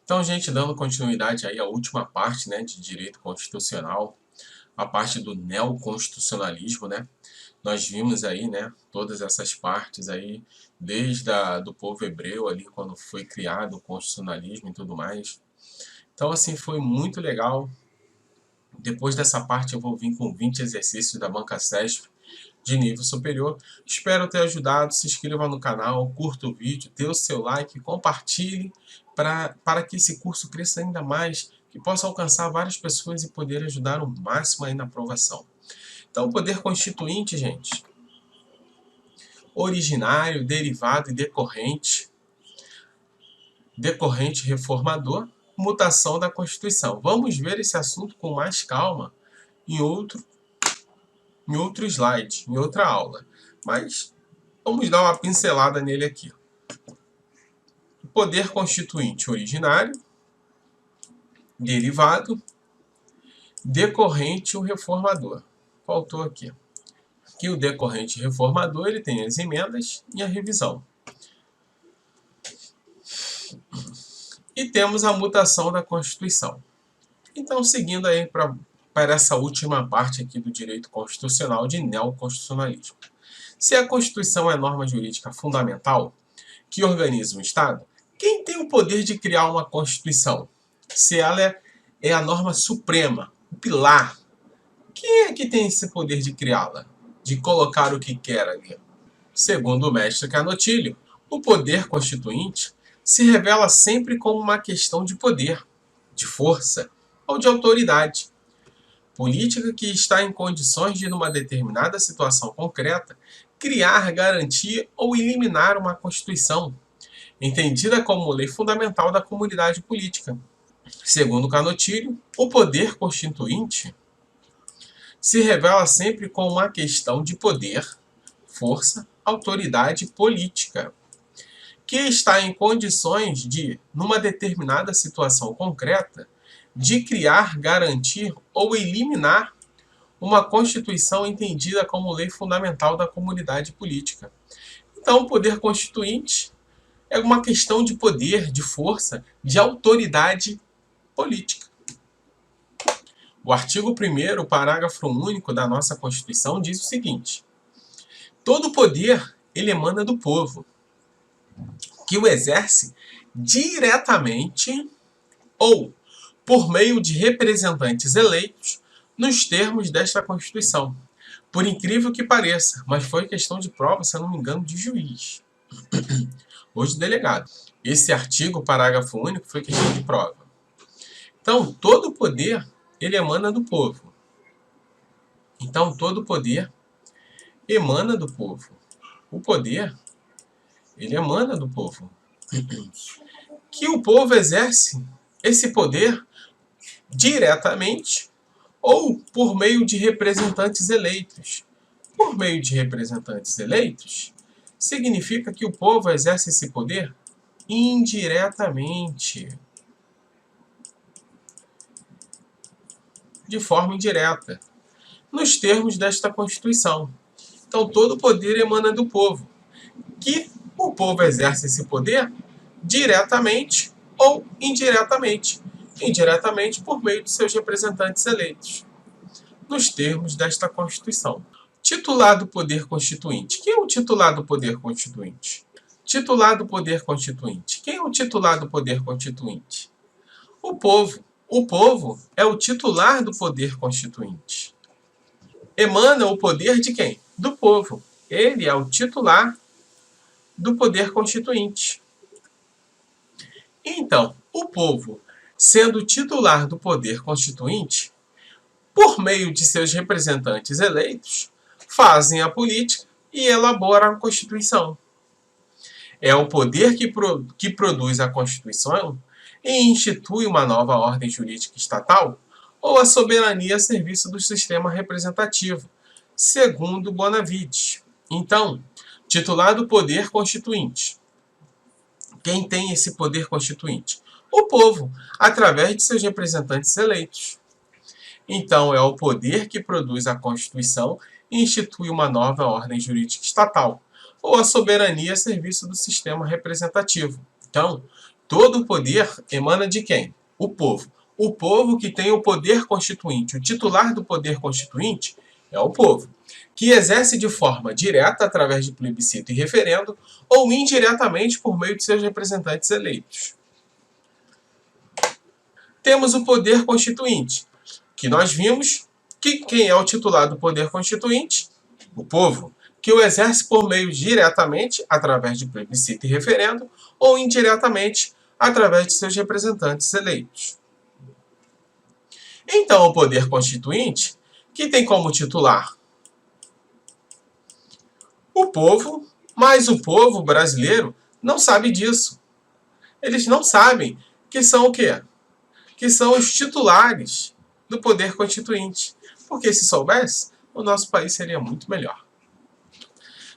Então, gente, dando continuidade aí à última parte, né, de direito constitucional, a parte do neoconstitucionalismo, né? Nós vimos aí, né, todas essas partes aí, desde do povo hebreu ali, quando foi criado o constitucionalismo e tudo mais. Então, assim, foi muito legal. Depois dessa parte eu vou vir com 20 exercícios da Banca CESP de nível superior. Espero ter ajudado. Se inscreva no canal, curta o vídeo, dê o seu like, compartilhe para que esse curso cresça ainda mais, que possa alcançar várias pessoas e poder ajudar o máximo aí na aprovação. Então, o poder constituinte, gente, originário, derivado e decorrente, decorrente reformador, mutação da Constituição. Vamos ver esse assunto com mais calma em outro slide, em outra aula. Mas vamos dar uma pincelada nele aqui. O poder constituinte originário, derivado, decorrente ou reformador. Faltou aqui. Aqui o decorrente reformador ele tem as emendas e a revisão. E temos a mutação da Constituição. Então, seguindo aí para essa última parte aqui do direito constitucional de neoconstitucionalismo. Se a Constituição é norma jurídica fundamental que organiza o Estado, quem tem o poder de criar uma Constituição? Se ela é a norma suprema, o pilar, quem é que tem esse poder de criá-la? De colocar o que quer ali? Segundo o mestre Canotilho, o poder constituinte se revela sempre como uma questão de poder, de força ou de autoridade política que está em condições de, numa determinada situação concreta, criar, garantir ou eliminar uma Constituição, entendida como lei fundamental da comunidade política. Segundo Canotilho, o poder constituinte se revela sempre como uma questão de poder, força, autoridade política, que está em condições de, numa determinada situação concreta, de criar, garantir ou eliminar uma Constituição entendida como lei fundamental da comunidade política. Então, o poder constituinte é uma questão de poder, de força, de autoridade política. O artigo 1º, parágrafo único da nossa Constituição diz o seguinte: todo poder ele emana do povo, que o exerce diretamente ou por meio de representantes eleitos nos termos desta Constituição. Por incrível que pareça, mas foi questão de prova, se eu não me engano, de juiz. Hoje, delegado. Esse artigo, parágrafo único, foi questão de prova. Então, todo poder, ele emana do povo. Então, todo poder emana do povo. O poder, ele emana do povo. Que o povo exerce esse poder diretamente ou por meio de representantes eleitos. Por meio de representantes eleitos, significa que o povo exerce esse poder indiretamente. De forma indireta, nos termos desta Constituição. Então, todo poder emana do povo, que o povo exerce esse poder diretamente ou indiretamente. Indiretamente por meio de seus representantes eleitos, nos termos desta Constituição. Titular do poder constituinte. Quem é o titular do poder constituinte? Titular do poder constituinte. Quem é o titular do poder constituinte? O povo. O povo é o titular do poder constituinte. Emana o poder de quem? Do povo. Ele é o titular do poder constituinte. Então, o povo, sendo titular do poder constituinte, por meio de seus representantes eleitos, fazem a política e elaboram a Constituição. É o poder que produz a Constituição e institui uma nova ordem jurídica estatal ou a soberania a serviço do sistema representativo, segundo Bonavides. Então, titular do poder constituinte. Quem tem esse poder constituinte? O povo, através de seus representantes eleitos. Então, é o poder que produz a Constituição e institui uma nova ordem jurídica estatal, ou a soberania a serviço do sistema representativo. Então, todo o poder emana de quem? O povo. O povo que tem o poder constituinte. O titular do poder constituinte é o povo, que exerce de forma direta através de plebiscito e referendo, ou indiretamente por meio de seus representantes eleitos. Temos o poder constituinte, que nós vimos que quem é o titular do poder constituinte? O povo, que o exerce por meio diretamente, através de plebiscito e referendo, ou indiretamente, através de seus representantes eleitos. Então, o poder constituinte, que tem como titular o povo, mas o povo brasileiro não sabe disso. Eles não sabem que são o quê? Que são os titulares do poder constituinte. Porque se soubesse, o nosso país seria muito melhor.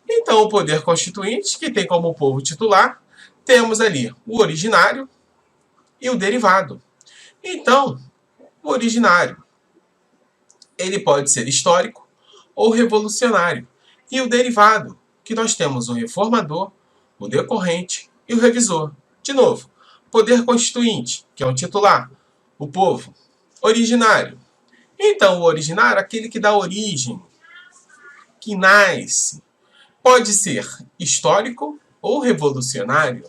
Então, o poder constituinte, que tem como povo titular, temos ali o originário e o derivado. Então, o originário, ele pode ser histórico ou revolucionário. E o derivado, que nós temos o reformador, o decorrente e o revisor. De novo, poder constituinte, que é o titular, o povo. Originário. Então, o originário é aquele que dá origem, que nasce. Pode ser histórico ou revolucionário.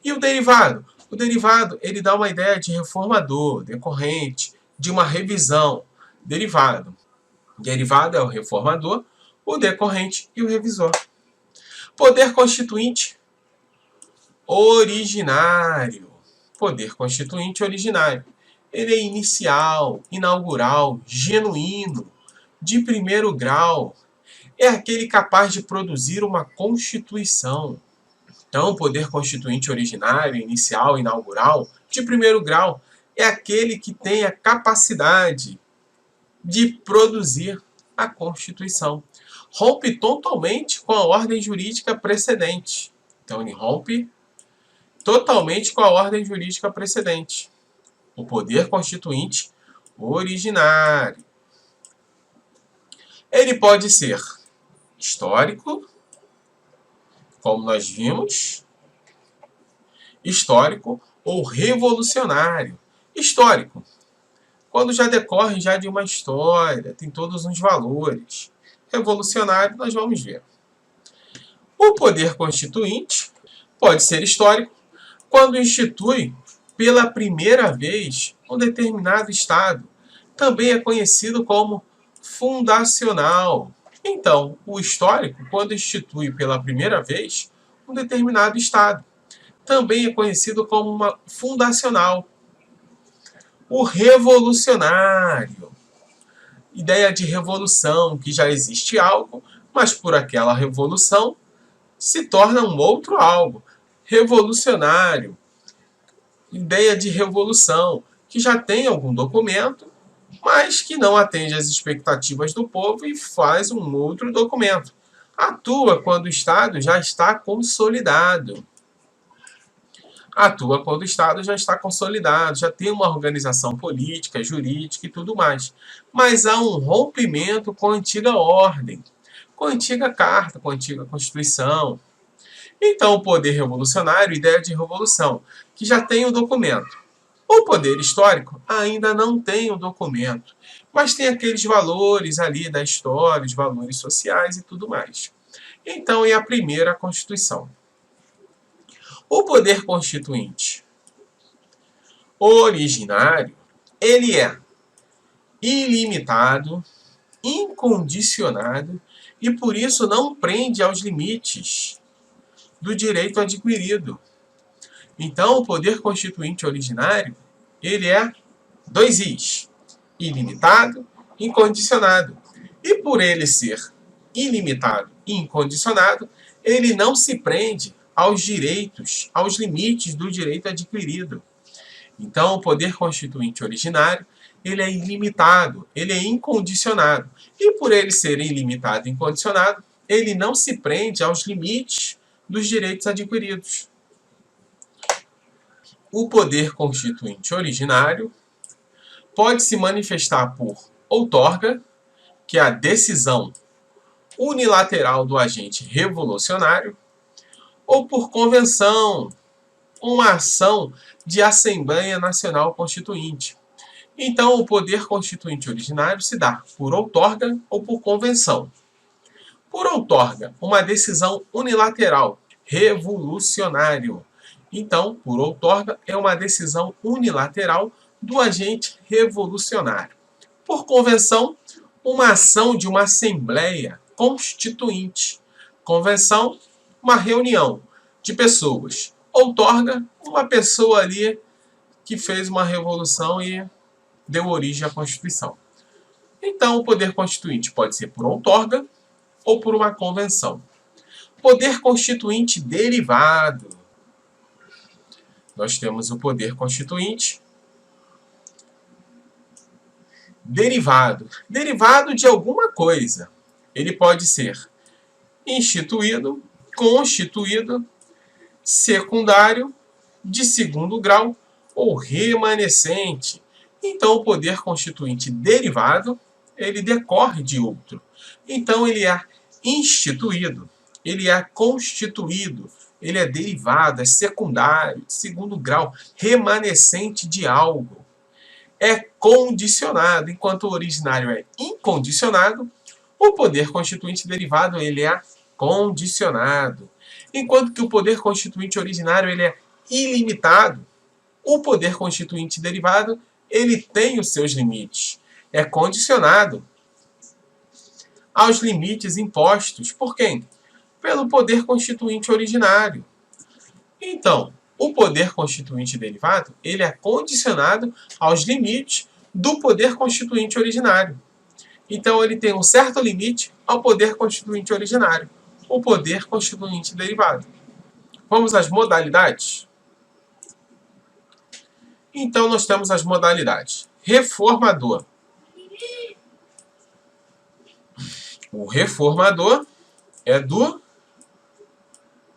E o derivado? O derivado, ele dá uma ideia de reformador, decorrente, de uma revisão. Derivado. Derivado é o reformador, o decorrente e o revisor. Poder constituinte originário. Poder constituinte originário. Ele é inicial, inaugural, genuíno, de primeiro grau. É aquele capaz de produzir uma constituição. Então, o poder constituinte originário, inicial, inaugural, de primeiro grau, é aquele que tem a capacidade de produzir a Constituição. Rompe totalmente com a ordem jurídica precedente. Então, ele rompe totalmente com a ordem jurídica precedente. O poder constituinte originário. Ele pode ser histórico, como nós vimos, histórico ou revolucionário. Histórico, quando já decorre já de uma história, tem todos os valores. Revolucionário, nós vamos ver. O poder constituinte pode ser histórico quando institui pela primeira vez um determinado Estado. Também é conhecido como fundacional. Então, o histórico, quando institui pela primeira vez um determinado Estado, também é conhecido como uma fundacional. O revolucionário, ideia de revolução, que já existe algo, mas por aquela revolução se torna um outro algo. Revolucionário, ideia de revolução, que já tem algum documento, mas que não atende às expectativas do povo e faz um outro documento. Atua quando o Estado já está consolidado. Atua quando o Estado já está consolidado, já tem uma organização política, jurídica e tudo mais. Mas há um rompimento com a antiga ordem, com a antiga carta, com a antiga Constituição. Então, o poder revolucionário, ideia de revolução, que já tem o documento. O poder histórico ainda não tem o documento, mas tem aqueles valores ali da história, os valores sociais e tudo mais. Então, é a primeira Constituição. O poder constituinte originário, ele é ilimitado, incondicionado e por isso não prende aos limites do direito adquirido. Então, o poder constituinte originário, ele é 2 Is, ilimitado, incondicionado. E por ele ser ilimitado e incondicionado, ele não se prende aos direitos, aos limites do direito adquirido. Então, o poder constituinte originário, ele é ilimitado, ele é incondicionado. E por ele ser ilimitado e incondicionado, ele não se prende aos limites dos direitos adquiridos. O poder constituinte originário pode se manifestar por outorga, que é a decisão unilateral do agente revolucionário, ou por convenção, uma ação de Assembleia Nacional Constituinte. Então, o poder constituinte originário se dá por outorga ou por convenção. Por outorga, uma decisão unilateral, revolucionário. Então, por outorga, é uma decisão unilateral do agente revolucionário. Por convenção, uma ação de uma Assembleia Constituinte. Convenção, uma reunião de pessoas. Outorga, uma pessoa ali que fez uma revolução e deu origem à Constituição. Então, o poder constituinte pode ser por outorga ou por uma convenção. Poder constituinte derivado. Nós temos o poder constituinte derivado. Derivado de alguma coisa. Ele pode ser instituído, constituído, secundário, de segundo grau ou remanescente. Então, o poder constituinte derivado, ele decorre de outro. Então, ele é instituído, ele é constituído, ele é derivado, é secundário, de segundo grau, remanescente de algo. É condicionado, enquanto o originário é incondicionado, o poder constituinte derivado ele é condicionado. Enquanto que o poder constituinte originário ele é ilimitado, o poder constituinte derivado ele tem os seus limites. É condicionado aos limites impostos por quem? Pelo poder constituinte originário. Então, o poder constituinte derivado ele é condicionado aos limites do poder constituinte originário. Então, ele tem um certo limite ao poder constituinte originário, o poder constituinte derivado. Vamos às modalidades? Então, nós temos as modalidades. Reformador. O reformador é do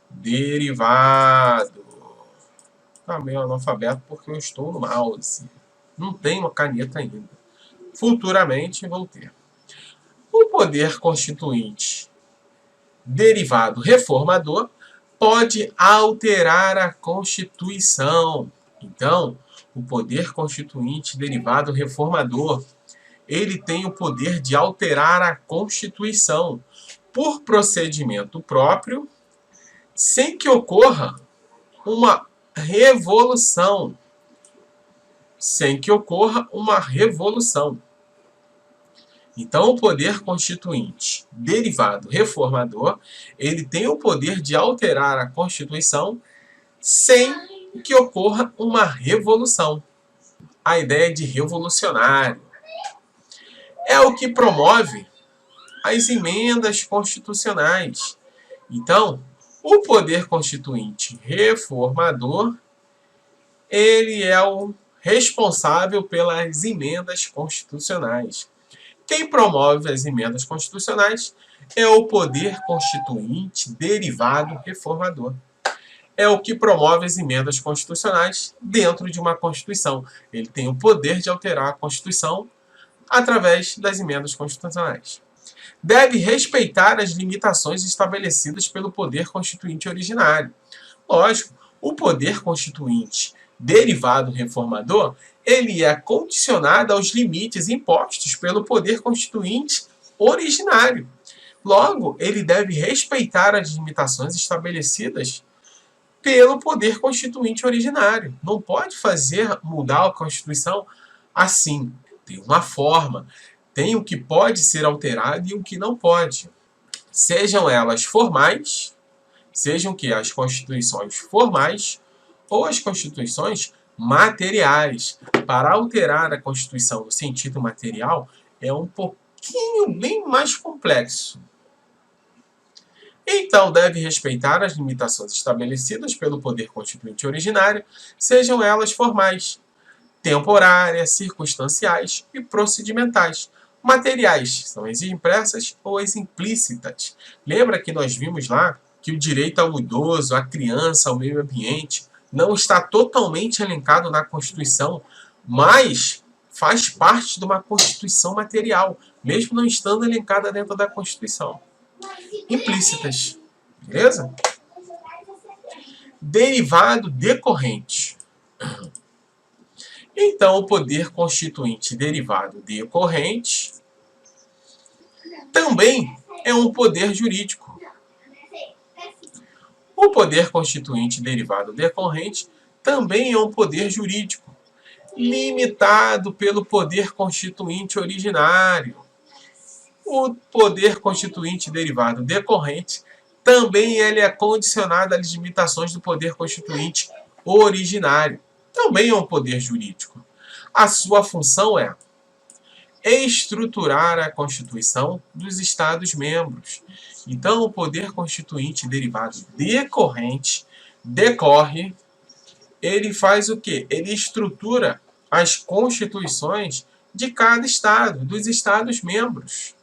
derivado. Está meio analfabeto porque eu estou no mouse. Não tenho uma caneta ainda. Futuramente vou ter. O poder constituinte derivado reformador pode alterar a Constituição. Então, o poder constituinte derivado reformador, ele tem o poder de alterar a Constituição por procedimento próprio, sem que ocorra uma revolução. Sem que ocorra uma revolução. Então, o poder constituinte derivado reformador, ele tem o poder de alterar a Constituição sem que ocorra uma revolução. A ideia de revolucionário é o que promove as emendas constitucionais. Então, o poder constituinte reformador, ele é o responsável pelas emendas constitucionais. Quem promove as emendas constitucionais é o poder constituinte derivado reformador. É o que promove as emendas constitucionais dentro de uma Constituição. Ele tem o poder de alterar a Constituição através das emendas constitucionais. Deve respeitar as limitações estabelecidas pelo poder constituinte originário. Lógico, o poder constituinte derivado reformador, ele é condicionado aos limites impostos pelo poder constituinte originário. Logo, ele deve respeitar as limitações estabelecidas pelo poder constituinte originário. Não pode mudar a Constituição assim. Tem uma forma. Tem o que pode ser alterado e o que não pode. Sejam elas formais, sejam que as constituições formais ou as constituições materiais. Para alterar a Constituição no sentido material é um pouquinho bem mais complexo. Então, deve respeitar as limitações estabelecidas pelo poder constituinte originário, sejam elas formais, temporárias, circunstanciais e procedimentais. Materiais são as impressas ou as implícitas. Lembra que nós vimos lá que o direito ao idoso, à criança, ao meio ambiente não está totalmente elencado na Constituição, mas faz parte de uma Constituição material, mesmo não estando elencada dentro da Constituição. Implícitas. Beleza? derivado decorrente. Então, o poder constituinte derivado decorrente também é um poder jurídico. O poder constituinte derivado decorrente também é um poder jurídico, limitado pelo poder constituinte originário. O poder constituinte derivado decorrente também ele é condicionado às limitações do poder constituinte originário. Também é um poder jurídico. A sua função é estruturar a Constituição dos Estados-membros. Então, o poder constituinte derivado decorrente decorre, ele faz o quê? Ele estrutura as constituições de cada Estado, dos Estados-membros.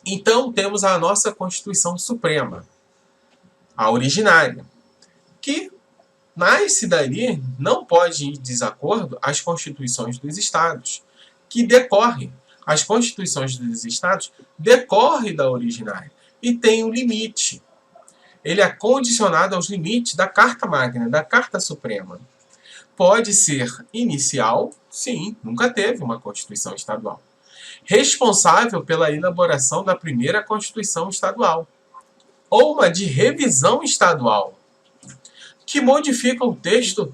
Então, temos a nossa Constituição Suprema, a originária, que nasce dali, não pode ir em desacordo às constituições dos estados, que decorrem. As constituições dos estados decorrem da originária e tem um limite. Ele é condicionado aos limites da Carta Magna, da Carta Suprema. Pode ser inicial, sim, nunca teve uma Constituição estadual. Responsável pela elaboração da primeira Constituição estadual. Ou uma de revisão estadual, que modifica o texto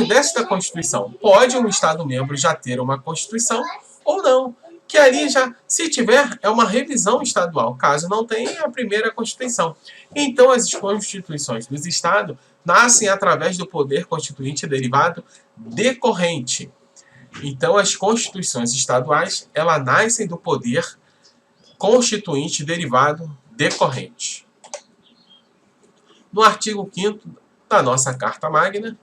desta Constituição. Pode um Estado-membro já ter uma Constituição ou não, que ali já, se tiver, é uma revisão estadual, caso não tenha a primeira Constituição. Então, as constituições dos Estados nascem através do poder constituinte derivado decorrente. Então, as constituições estaduais, elas nascem do poder constituinte derivado decorrente. No artigo 5º da nossa Carta Magna,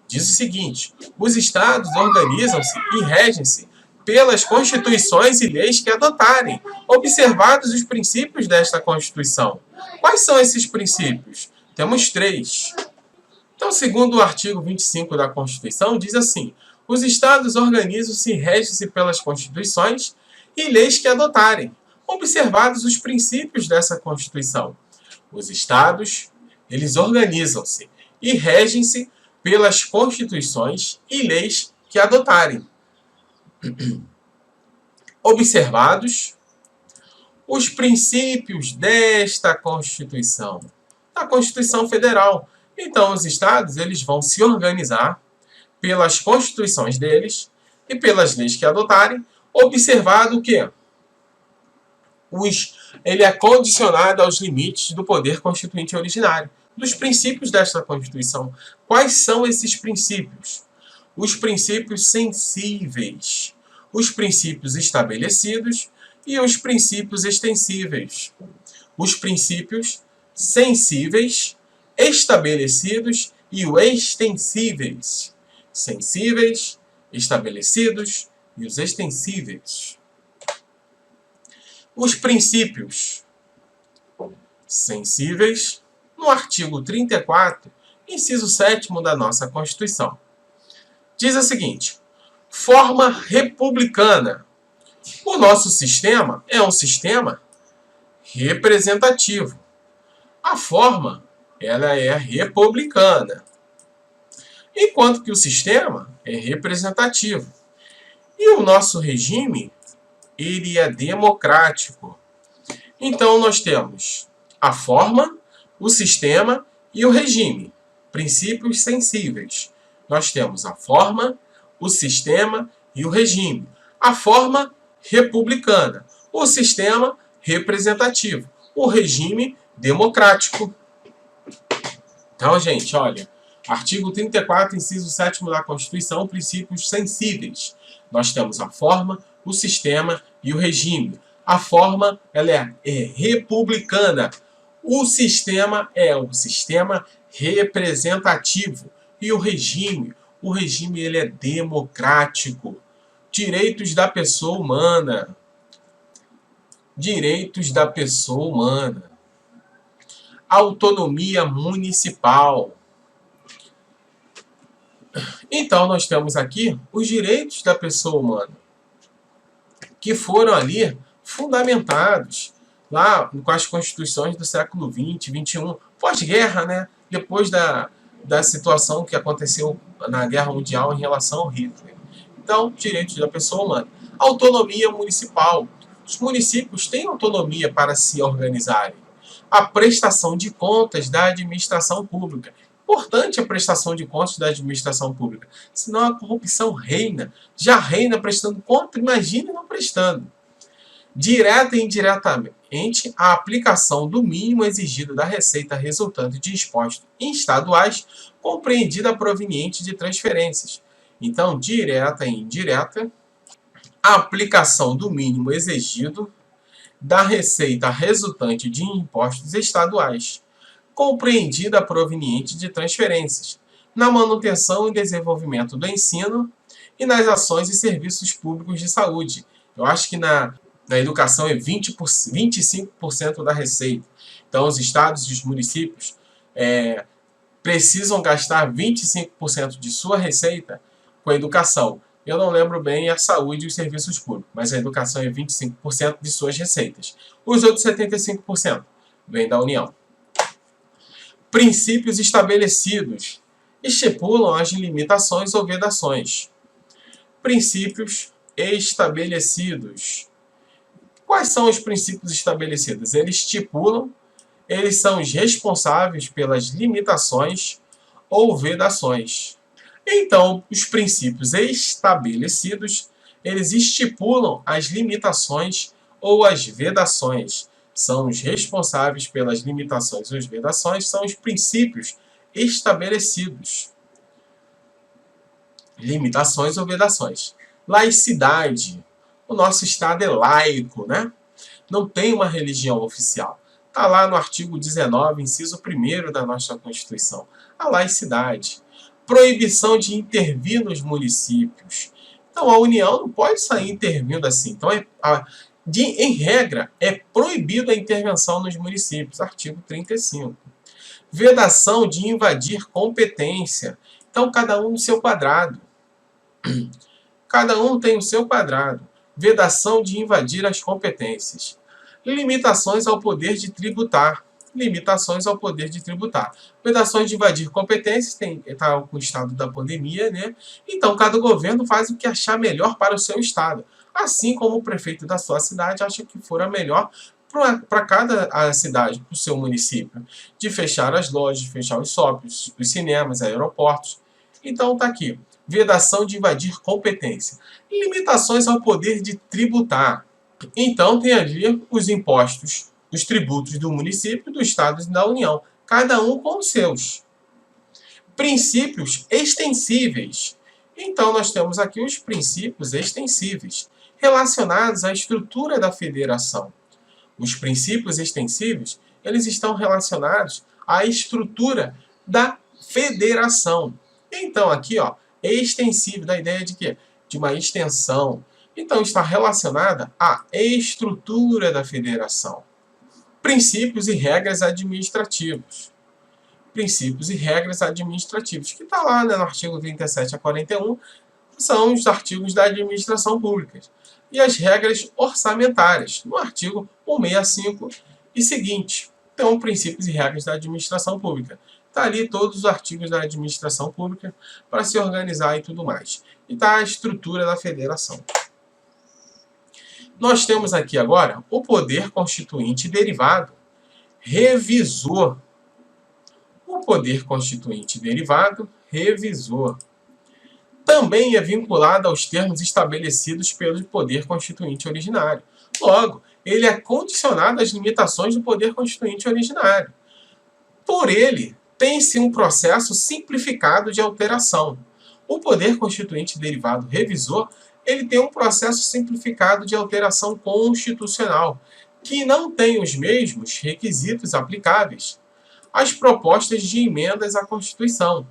diz o seguinte: os Estados organizam-se e regem-se pelas constituições e leis que adotarem, observados os princípios desta Constituição. Quais são esses princípios? Temos 3. Então, segundo o artigo 25 da Constituição, diz assim: os Estados organizam-se e regem-se pelas constituições e leis que adotarem, observados os princípios dessa Constituição. Os Estados, eles organizam-se e regem-se pelas constituições e leis que adotarem, observados os princípios desta Constituição, da Constituição Federal. Então, os Estados, eles vão se organizar pelas constituições deles e pelas leis que adotarem, observado o quê? Ele é condicionado aos limites do poder constituinte originário, dos princípios desta Constituição. Quais são esses princípios? Os princípios sensíveis, os princípios estabelecidos e os princípios extensíveis. Os princípios sensíveis, estabelecidos e os extensíveis. Sensíveis, estabelecidos e os extensíveis. Os princípios sensíveis, no artigo 34, inciso 7º da nossa Constituição. Diz o seguinte: forma republicana. O nosso sistema é um sistema representativo. A forma, ela é republicana, enquanto que o sistema é representativo. E o nosso regime, ele é democrático. Então, nós temos a forma, o sistema e o regime, princípios sensíveis. Nós temos a forma, o sistema e o regime. A forma republicana, o sistema representativo, o regime democrático. Então, gente, olha, artigo 34, inciso 7º da Constituição, princípios sensíveis. Nós temos a forma, o sistema e o regime. A forma, ela é republicana. O sistema é um sistema representativo. E o regime ele é democrático. Direitos da pessoa humana. Direitos da pessoa humana. Autonomia municipal. Então, nós temos aqui os direitos da pessoa humana, que foram ali fundamentados lá com as constituições do século XX, XXI, pós-guerra, né? Depois da da situação que aconteceu na Guerra Mundial em relação ao Hitler. Então, direitos da pessoa humana. Autonomia municipal. Os municípios têm autonomia para se organizarem. A prestação de contas da administração pública. Importante a prestação de contas da administração pública. Senão a corrupção reina. Já reina prestando conta, imagine não prestando. Direta e indiretamente, a aplicação do mínimo exigido da receita resultante de impostos estaduais, compreendida proveniente de transferências. Então, direta e indireta, a aplicação do mínimo exigido da receita resultante de impostos estaduais, compreendida proveniente de transferências, na manutenção e desenvolvimento do ensino e nas ações e serviços públicos de saúde. Eu acho que na educação é 25% da receita. Então, os estados e os municípios precisam gastar 25% de sua receita com a educação. Eu não lembro bem a saúde e os serviços públicos, mas a educação é 25% de suas receitas. Os outros 75% vêm da União. Princípios estabelecidos estipulam as limitações ou vedações. Princípios estabelecidos. Quais são os princípios estabelecidos? Eles estipulam, eles são os responsáveis pelas limitações ou vedações. Então, os princípios estabelecidos, eles estipulam as limitações ou as vedações. São os responsáveis pelas limitações ou as vedações, são os princípios estabelecidos. Limitações ou vedações. Laicidade. O nosso Estado é laico, né? Não tem uma religião oficial. Está lá no artigo 19, inciso 1º da nossa Constituição. A laicidade. Proibição de intervir nos municípios. Então, a União não pode sair intervindo assim. Então, em regra, é proibida a intervenção nos municípios. Artigo 35. Vedação de invadir competência. Então, cada um no seu quadrado. Cada um tem o seu quadrado. Vedação de invadir as competências. Limitações ao poder de tributar. Limitações ao poder de tributar. Vedações de invadir competências, está com o estado da pandemia, né? Então, cada governo faz o que achar melhor para o seu estado. Assim como o prefeito da sua cidade acha que for a melhor para cada cidade, para o seu município. De fechar as lojas, de fechar os shoppings, os cinemas, aeroportos. Então, está aqui. Vedação de invadir competência. Limitações ao poder de tributar. Então, tem ali os impostos, os tributos do município, do Estado e da União, cada um com os seus. Princípios extensíveis. Então, nós temos aqui os princípios extensíveis, relacionados à estrutura da federação. Os princípios extensíveis, eles estão relacionados à estrutura da federação. Então, aqui, ó, extensível, da ideia de quê? De uma extensão. Então, está relacionada à estrutura da federação. Princípios e regras administrativos. Princípios e regras administrativos, que está lá, né, no artigo 37 a 41, são os artigos da administração pública. E as regras orçamentárias, no artigo 165 e seguinte. Então, princípios e regras da administração pública. Está ali todos os artigos da administração pública para se organizar e tudo mais. E está a estrutura da federação. Nós temos aqui agora o poder constituinte derivado revisor. O poder constituinte derivado revisor também é vinculado aos termos estabelecidos pelo poder constituinte originário. Logo, ele é condicionado às limitações do poder constituinte originário. Por ele, tem-se um processo simplificado de alteração. O poder constituinte derivado revisor, ele tem um processo simplificado de alteração constitucional, que não tem os mesmos requisitos aplicáveis às propostas de emendas à Constituição.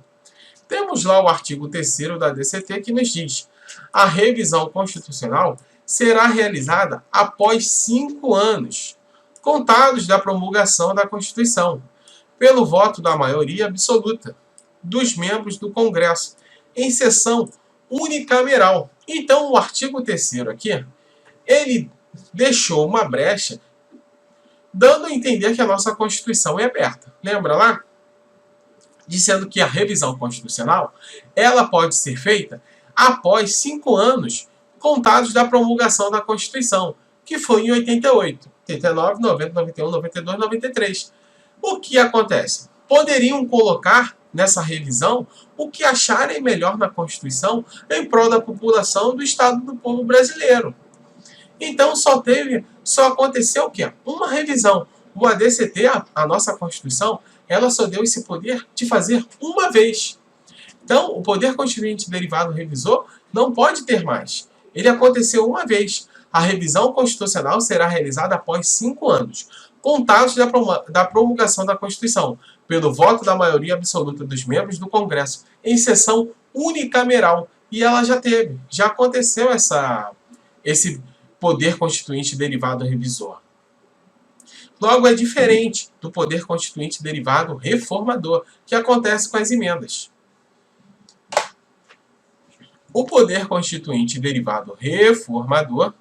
Temos lá o artigo 3º da DCT que nos diz: a revisão constitucional será realizada após 5 anos, contados da promulgação da Constituição, pelo voto da maioria absoluta dos membros do Congresso, em sessão unicameral. Então, o artigo 3º aqui, ele deixou uma brecha, dando a entender que a nossa Constituição é aberta. Lembra lá? dizendo que a revisão constitucional ela pode ser feita após 5 anos contados da promulgação da Constituição, que foi em 88, 89, 90, 91, 92, 93. O que acontece? Poderiam colocar nessa revisão o que acharem melhor na Constituição em prol da população do Estado do povo brasileiro. Então só aconteceu o quê? Uma revisão. O ADCT, a nossa Constituição, ela só deu esse poder de fazer uma vez. Então, o poder constituinte derivado revisor não pode ter mais. Ele aconteceu uma vez. A revisão constitucional será realizada após 5 anos, contados da promulgação da Constituição, pelo voto da maioria absoluta dos membros do Congresso, em sessão unicameral. E ela já aconteceu esse poder constituinte derivado revisor. Logo, é diferente do poder constituinte derivado reformador, que acontece com as emendas. O poder constituinte derivado reformador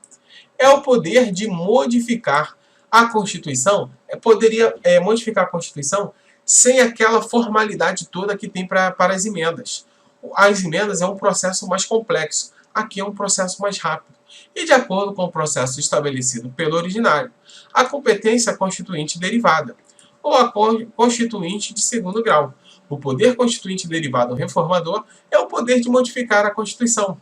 é o poder de modificar a Constituição, poderia modificar a Constituição sem aquela formalidade toda que tem para as emendas. As emendas é um processo mais complexo, aqui é um processo mais rápido. E de acordo com o processo estabelecido pelo originário, a competência constituinte derivada, ou a constituinte de segundo grau. O poder constituinte derivado reformador é o poder de modificar a Constituição,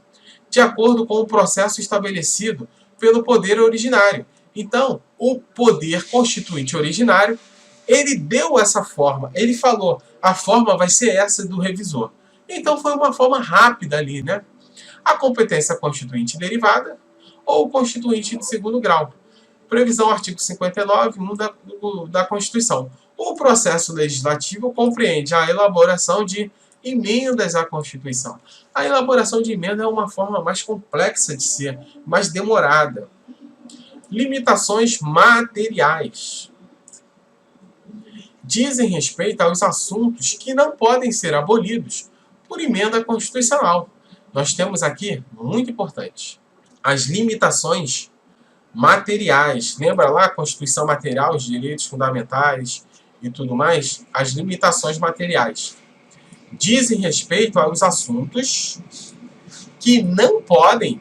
de acordo com o processo estabelecido pelo poder originário. Então, o poder constituinte originário, ele deu essa forma, ele falou, a forma vai ser essa do revisor. Então, foi uma forma rápida ali, né? A competência constituinte derivada ou constituinte de segundo grau. Previsão artigo 59, 1 da Constituição. O processo legislativo compreende a elaboração de emendas à Constituição. A elaboração de emenda é uma forma mais complexa de ser, mais demorada. Limitações materiais. Dizem respeito aos assuntos que não podem ser abolidos por emenda constitucional. Nós temos aqui, muito importante, as limitações materiais. Lembra lá a Constituição Material, os direitos fundamentais e tudo mais? As limitações materiais dizem respeito aos assuntos que não podem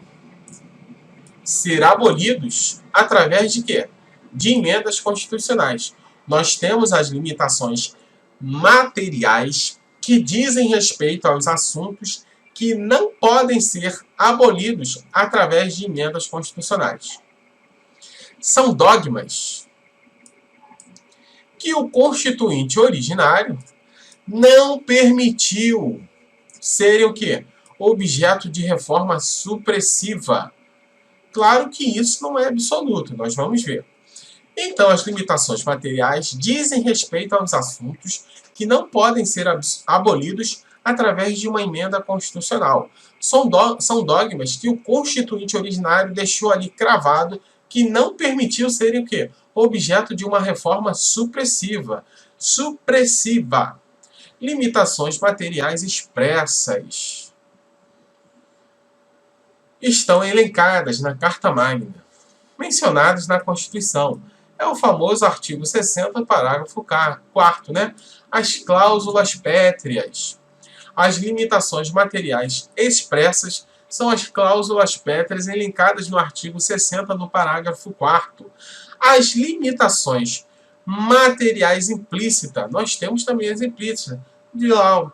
ser abolidos através de quê? De emendas constitucionais. Nós temos as limitações materiais que dizem respeito aos assuntos que não podem ser abolidos através de emendas constitucionais. São dogmas que o constituinte originário não permitiu serem o quê? Objeto de reforma supressiva. Claro que isso não é absoluto, nós vamos ver. Então, as limitações materiais dizem respeito aos assuntos que não podem ser abolidos através de uma emenda constitucional. São dogmas que o constituinte originário deixou ali cravado, que não permitiu serem o quê? Objeto de uma reforma supressiva. Supressiva. Limitações materiais expressas estão elencadas na Carta Magna, mencionadas na Constituição. É o famoso artigo 60, parágrafo 4º, né? As cláusulas pétreas. As limitações materiais expressas são as cláusulas pétreas elencadas no artigo 60, no parágrafo 4º. As limitações materiais implícitas, nós temos também as implícitas, de lá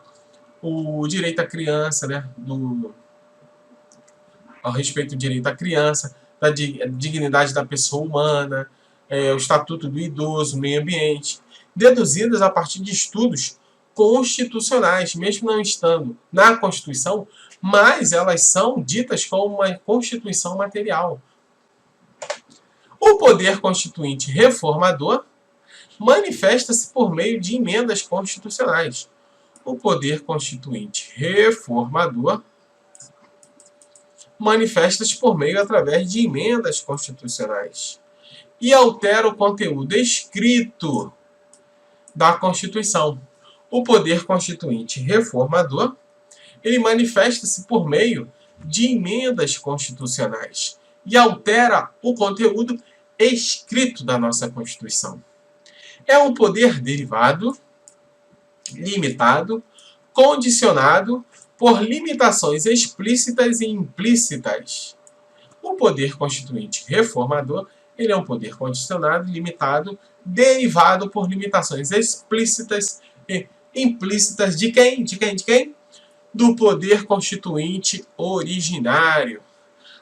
o direito à criança, né? Ao respeito do direito à criança, da dignidade da pessoa humana, o Estatuto do Idoso, meio ambiente, deduzidas a partir de estudos constitucionais, mesmo não estando na Constituição, mas elas são ditas como uma Constituição material. O poder constituinte reformador manifesta-se por meio de emendas constitucionais. O poder constituinte reformador manifesta-se por meio através de emendas constitucionais e altera o conteúdo escrito da Constituição. O poder constituinte reformador, ele manifesta-se por meio de emendas constitucionais e altera o conteúdo escrito da nossa Constituição. É um poder derivado limitado, condicionado por limitações explícitas e implícitas. O poder constituinte reformador, ele é um poder condicionado, limitado, derivado por limitações explícitas e implícitas de quem? De quem? De quem? Do poder constituinte originário.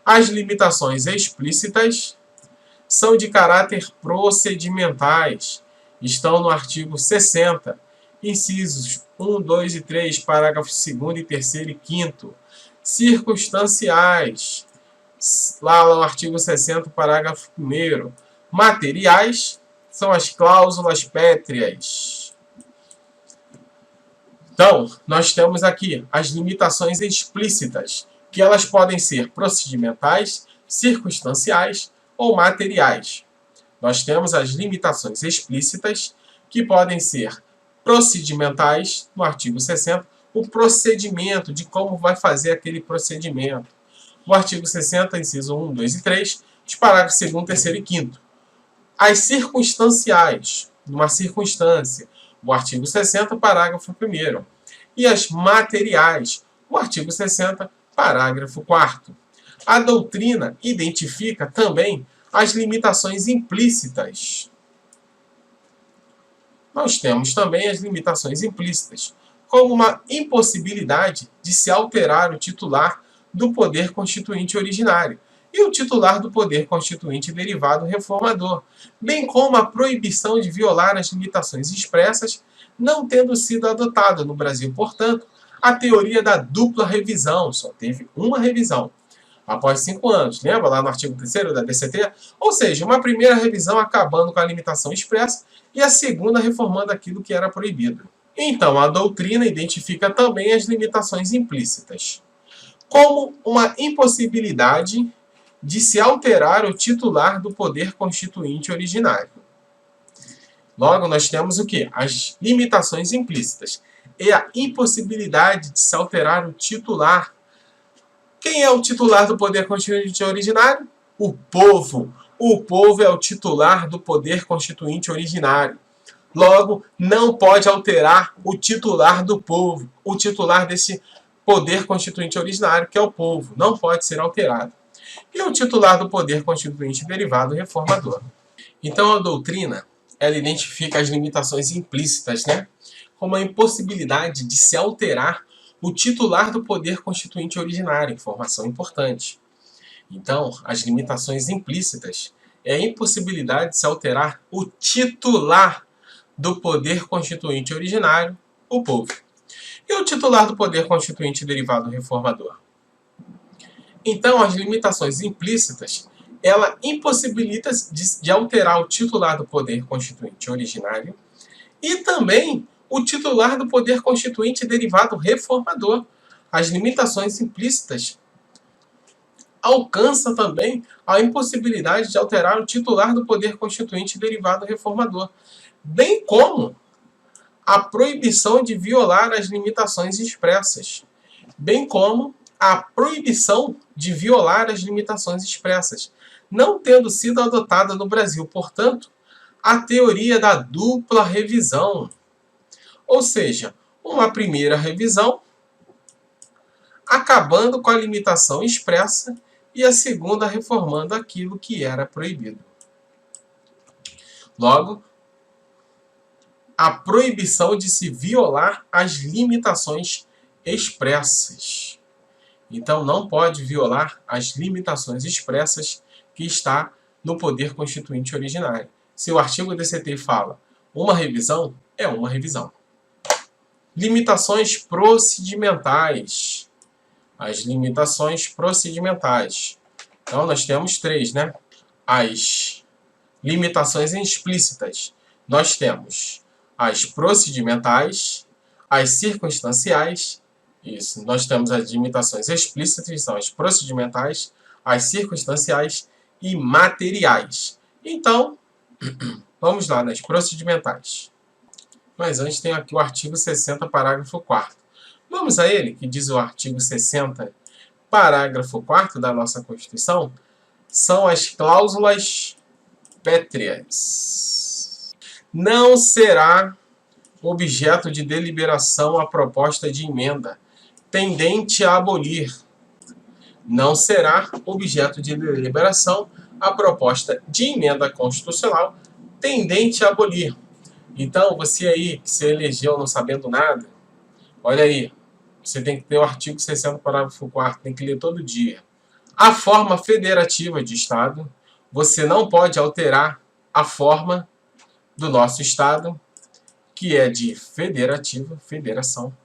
As limitações explícitas são de caráter procedimentais. Estão no artigo 60, incisos 1, 2 e 3, parágrafos 2º e 3º e 5º. Circunstanciais, lá no artigo 60, parágrafo 1º. Materiais são as cláusulas pétreas. Então, nós temos aqui as limitações explícitas, que elas podem ser procedimentais, circunstanciais ou materiais. Nós temos as limitações explícitas, que podem ser procedimentais, no artigo 60, o procedimento de como vai fazer aquele procedimento. No artigo 60, inciso 1, 2 e 3, os parágrafos 2º, 3º e 5º. As circunstanciais, numa circunstância, o artigo 60, parágrafo 1º. E as materiais, o artigo 60, parágrafo 4º. A doutrina identifica também as limitações implícitas. Nós temos também as limitações implícitas, como uma impossibilidade de se alterar o titular do poder constituinte originário e o titular do poder constituinte derivado reformador, bem como a proibição de violar as limitações expressas, não tendo sido adotada no Brasil, portanto, a teoria da dupla revisão. Só teve uma revisão após 5 anos. Lembra lá no artigo 3º da DCT? Ou seja, uma primeira revisão acabando com a limitação expressa e a segunda reformando aquilo que era proibido. Então, a doutrina identifica também as limitações implícitas, como uma impossibilidade de se alterar o titular do poder constituinte originário. Logo, nós temos o quê? As limitações implícitas. É a impossibilidade de se alterar o titular. Quem é o titular do poder constituinte originário? O povo. O povo é o titular do poder constituinte originário. Logo, não pode alterar o titular do povo, o titular desse poder constituinte originário, que é o povo. Não pode ser alterado. E o titular do poder constituinte derivado reformador. Então, a doutrina, ela identifica as limitações implícitas, como a impossibilidade de se alterar o titular do poder constituinte originário. Informação importante. Então, as limitações implícitas é a impossibilidade de se alterar o titular do poder constituinte originário, o povo. E o titular do poder constituinte derivado reformador? Então, as limitações implícitas, ela impossibilita de alterar o titular do poder constituinte originário e também o titular do poder constituinte derivado reformador. As limitações implícitas alcançam também a impossibilidade de alterar o titular do poder constituinte derivado reformador, bem como a proibição de violar as limitações expressas, bem como a proibição de violar as limitações expressas, não tendo sido adotada no Brasil, portanto, a teoria da dupla revisão. Ou seja, uma primeira revisão acabando com a limitação expressa e a segunda reformando aquilo que era proibido. Logo, a proibição de se violar as limitações expressas. Então, não pode violar as limitações expressas que está no poder constituinte originário. Se o artigo DCT fala uma revisão, é uma revisão. Limitações procedimentais. As limitações procedimentais. Então, nós temos 3, As limitações explícitas. Nós temos as procedimentais, as circunstanciais. Isso, nós temos as limitações explícitas, que são as procedimentais, as circunstanciais e materiais. Então, vamos lá nas procedimentais. Mas antes tem aqui o artigo 60, parágrafo 4º. Vamos a ele, que diz o artigo 60, parágrafo 4º da nossa Constituição. São as cláusulas pétreas. Não será objeto de deliberação a proposta de emenda tendente a abolir. Não será objeto de deliberação a proposta de emenda constitucional tendente a abolir. Então, você aí que se elegeu não sabendo nada, olha aí, você tem que ter o artigo 60, parágrafo 4º, tem que ler todo dia. A forma federativa de Estado, você não pode alterar a forma do nosso Estado, que é de federativa, federação.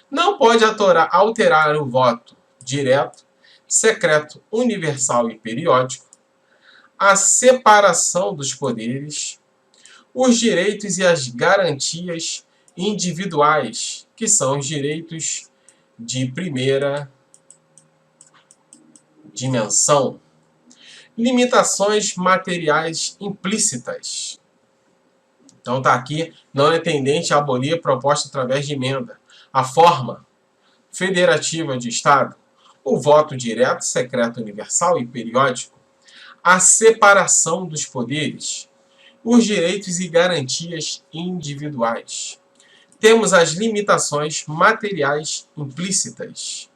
Não pode alterar o voto direto, secreto, universal e periódico, a separação dos poderes, os direitos e as garantias individuais, que são os direitos de primeira dimensão. Limitações materiais implícitas. Então está aqui, não é tendente a abolir proposta através de emenda. A forma federativa de Estado, o voto direto, secreto, universal e periódico, a separação dos poderes, os direitos e garantias individuais. Temos as limitações materiais implícitas.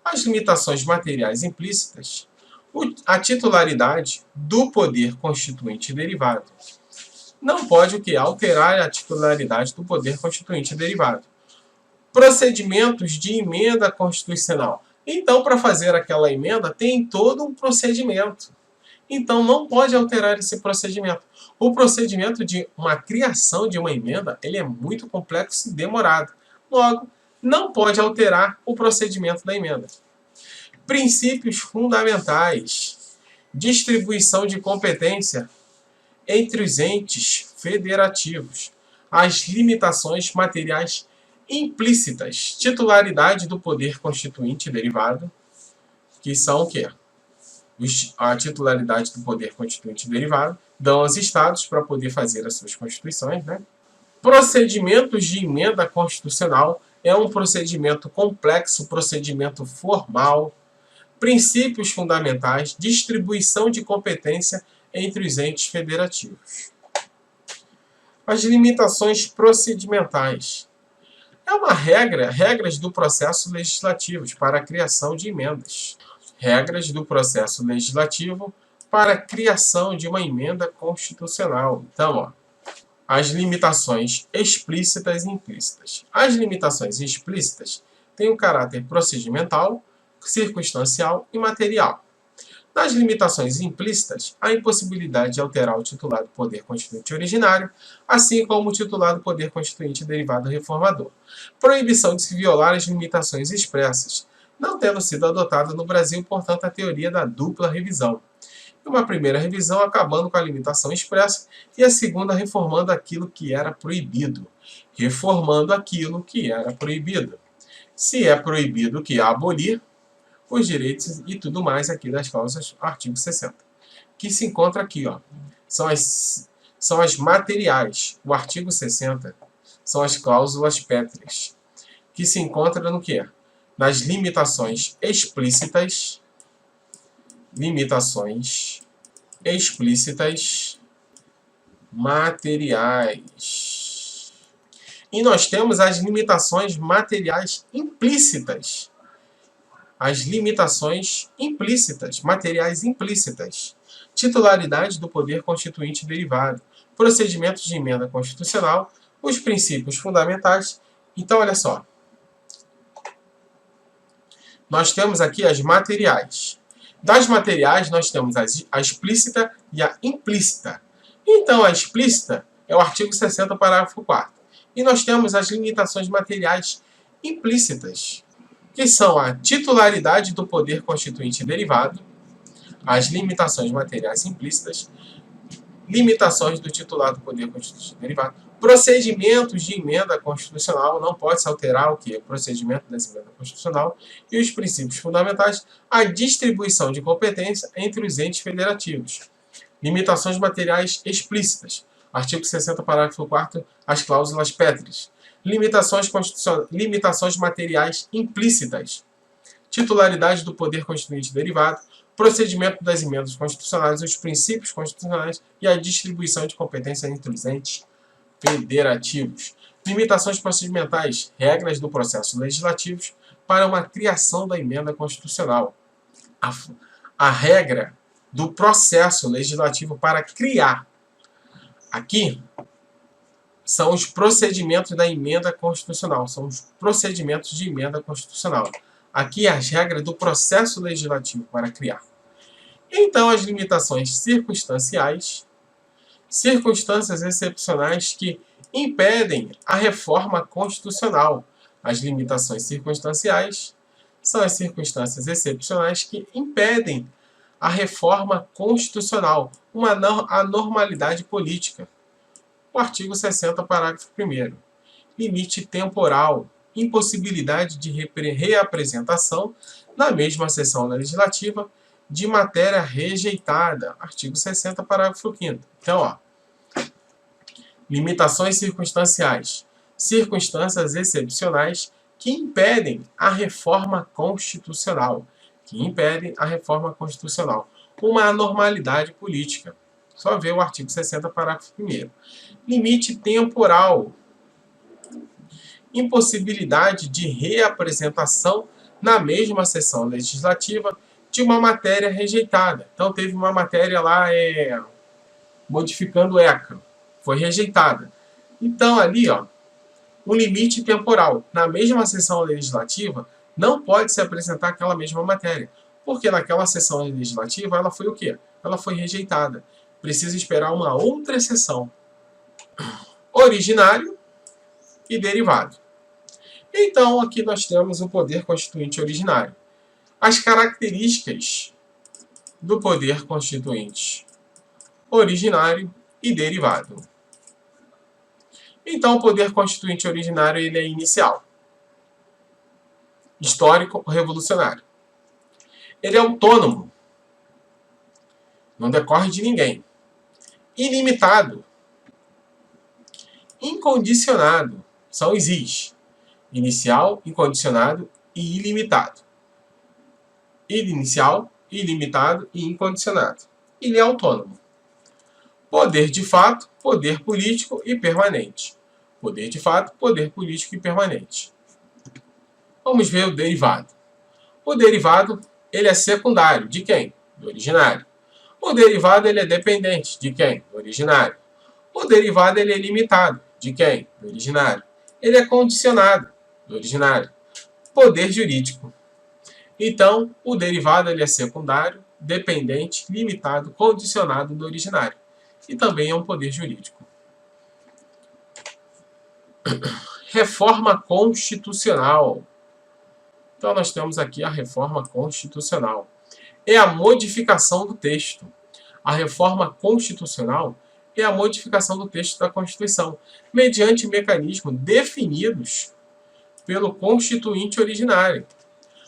As limitações materiais implícitas, a titularidade do poder constituinte derivado. Não pode o que? Alterar a titularidade do poder constituinte derivado. Procedimentos de emenda constitucional. Então, para fazer aquela emenda, tem todo um procedimento. Então, não pode alterar esse procedimento. O procedimento de uma criação de uma emenda, ele é muito complexo e demorado. Logo, não pode alterar o procedimento da emenda. Princípios fundamentais. Distribuição de competência entre os entes federativos. As limitações materiais implícitas. Titularidade do poder constituinte derivado, que são o quê? A titularidade do poder constituinte derivado dão aos estados para poder fazer as suas constituições, né? Procedimentos de emenda constitucional é um procedimento complexo, procedimento formal. Princípios fundamentais, distribuição de competência entre os entes federativos. As limitações procedimentais. É uma regras do processo legislativo para a criação de emendas. Regras do processo legislativo para a criação de uma emenda constitucional. Então, ó, as limitações explícitas e implícitas. As limitações explícitas têm o caráter procedimental, circunstancial e material. Nas limitações implícitas, a impossibilidade de alterar o titular do poder constituinte originário, assim como o titular do poder constituinte derivado reformador. Proibição de se violar as limitações expressas, não tendo sido adotada no Brasil, portanto, a teoria da dupla revisão. Uma primeira revisão acabando com a limitação expressa e a segunda reformando aquilo que era proibido. Reformando aquilo que era proibido. Se é proibido que abolir, os direitos e tudo mais aqui das cláusulas, artigo 60. Que se encontra aqui, ó. São as materiais. O artigo 60 são as cláusulas pétreas. Que se encontra no quê? Nas limitações explícitas. Limitações explícitas materiais. E nós temos as limitações materiais implícitas. As limitações implícitas, materiais implícitas. Titularidade do poder constituinte derivado. Procedimentos de emenda constitucional. Os princípios fundamentais. Então, olha só. Nós temos aqui as materiais. Das materiais, nós temos a explícita e a implícita. Então, a explícita é o artigo 60, parágrafo 4º. E nós temos as limitações materiais implícitas, que são a titularidade do poder constituinte derivado, as limitações materiais implícitas, limitações do titular do poder constituinte derivado, procedimentos de emenda constitucional, não pode se alterar o que? O procedimento dessa emenda constitucional, e os princípios fundamentais, a distribuição de competência entre os entes federativos. Limitações materiais explícitas, artigo 60, parágrafo 4º, as cláusulas pétreas. Limitações materiais implícitas, titularidade do poder constituinte derivado, procedimento das emendas constitucionais, os princípios constitucionais e a distribuição de competência entre os entes federativos. Limitações procedimentais, regras do processo legislativo para uma criação da emenda constitucional. A regra do processo legislativo para criar. Aqui são os procedimentos da emenda constitucional, são os procedimentos de emenda constitucional. Aqui as regras do processo legislativo para criar. Então, as limitações circunstanciais, circunstâncias excepcionais que impedem a reforma constitucional. As limitações circunstanciais são as circunstâncias excepcionais que impedem a reforma constitucional, uma anormalidade política. O artigo 60, parágrafo 1º. Limite temporal, impossibilidade de reapresentação na mesma sessão legislativa de matéria rejeitada. Artigo 60, parágrafo 5º. Então, ó, limitações circunstanciais, circunstâncias excepcionais que impedem a reforma constitucional. Uma anormalidade política. Só ver o artigo 60, parágrafo 1º. Limite temporal. Impossibilidade de reapresentação na mesma sessão legislativa de uma matéria rejeitada. Então, teve uma matéria lá modificando o ECA. Foi rejeitada. Então, ali, ó, um limite temporal. Na mesma sessão legislativa, não pode se apresentar aquela mesma matéria. Porque naquela sessão legislativa, ela foi o quê? Ela foi rejeitada. Precisa esperar uma outra sessão. Originário e derivado. Então, aqui nós temos o poder constituinte originário. As características do poder constituinte originário e derivado. Então, o poder constituinte originário ele é inicial, histórico, revolucionário. Ele é autônomo, não decorre de ninguém. Ilimitado, incondicionado, são os Is. Inicial, incondicionado e ilimitado. Inicial, ilimitado e incondicionado. Ele é autônomo. Poder de fato, poder político e permanente. Poder de fato, poder político e permanente. Vamos ver o derivado. O derivado ele é secundário. De quem? Do originário. O derivado ele é dependente. De quem? Do originário. O derivado ele é limitado. De quem? Do originário. Ele é condicionado. Do originário. Poder jurídico. Então, o derivado ele é secundário, dependente, limitado, condicionado do originário. E também é um poder jurídico. Reforma constitucional. Então, nós temos aqui a reforma constitucional. É a modificação do texto. A reforma constitucional é a modificação do texto da Constituição, mediante mecanismos definidos pelo Constituinte originário.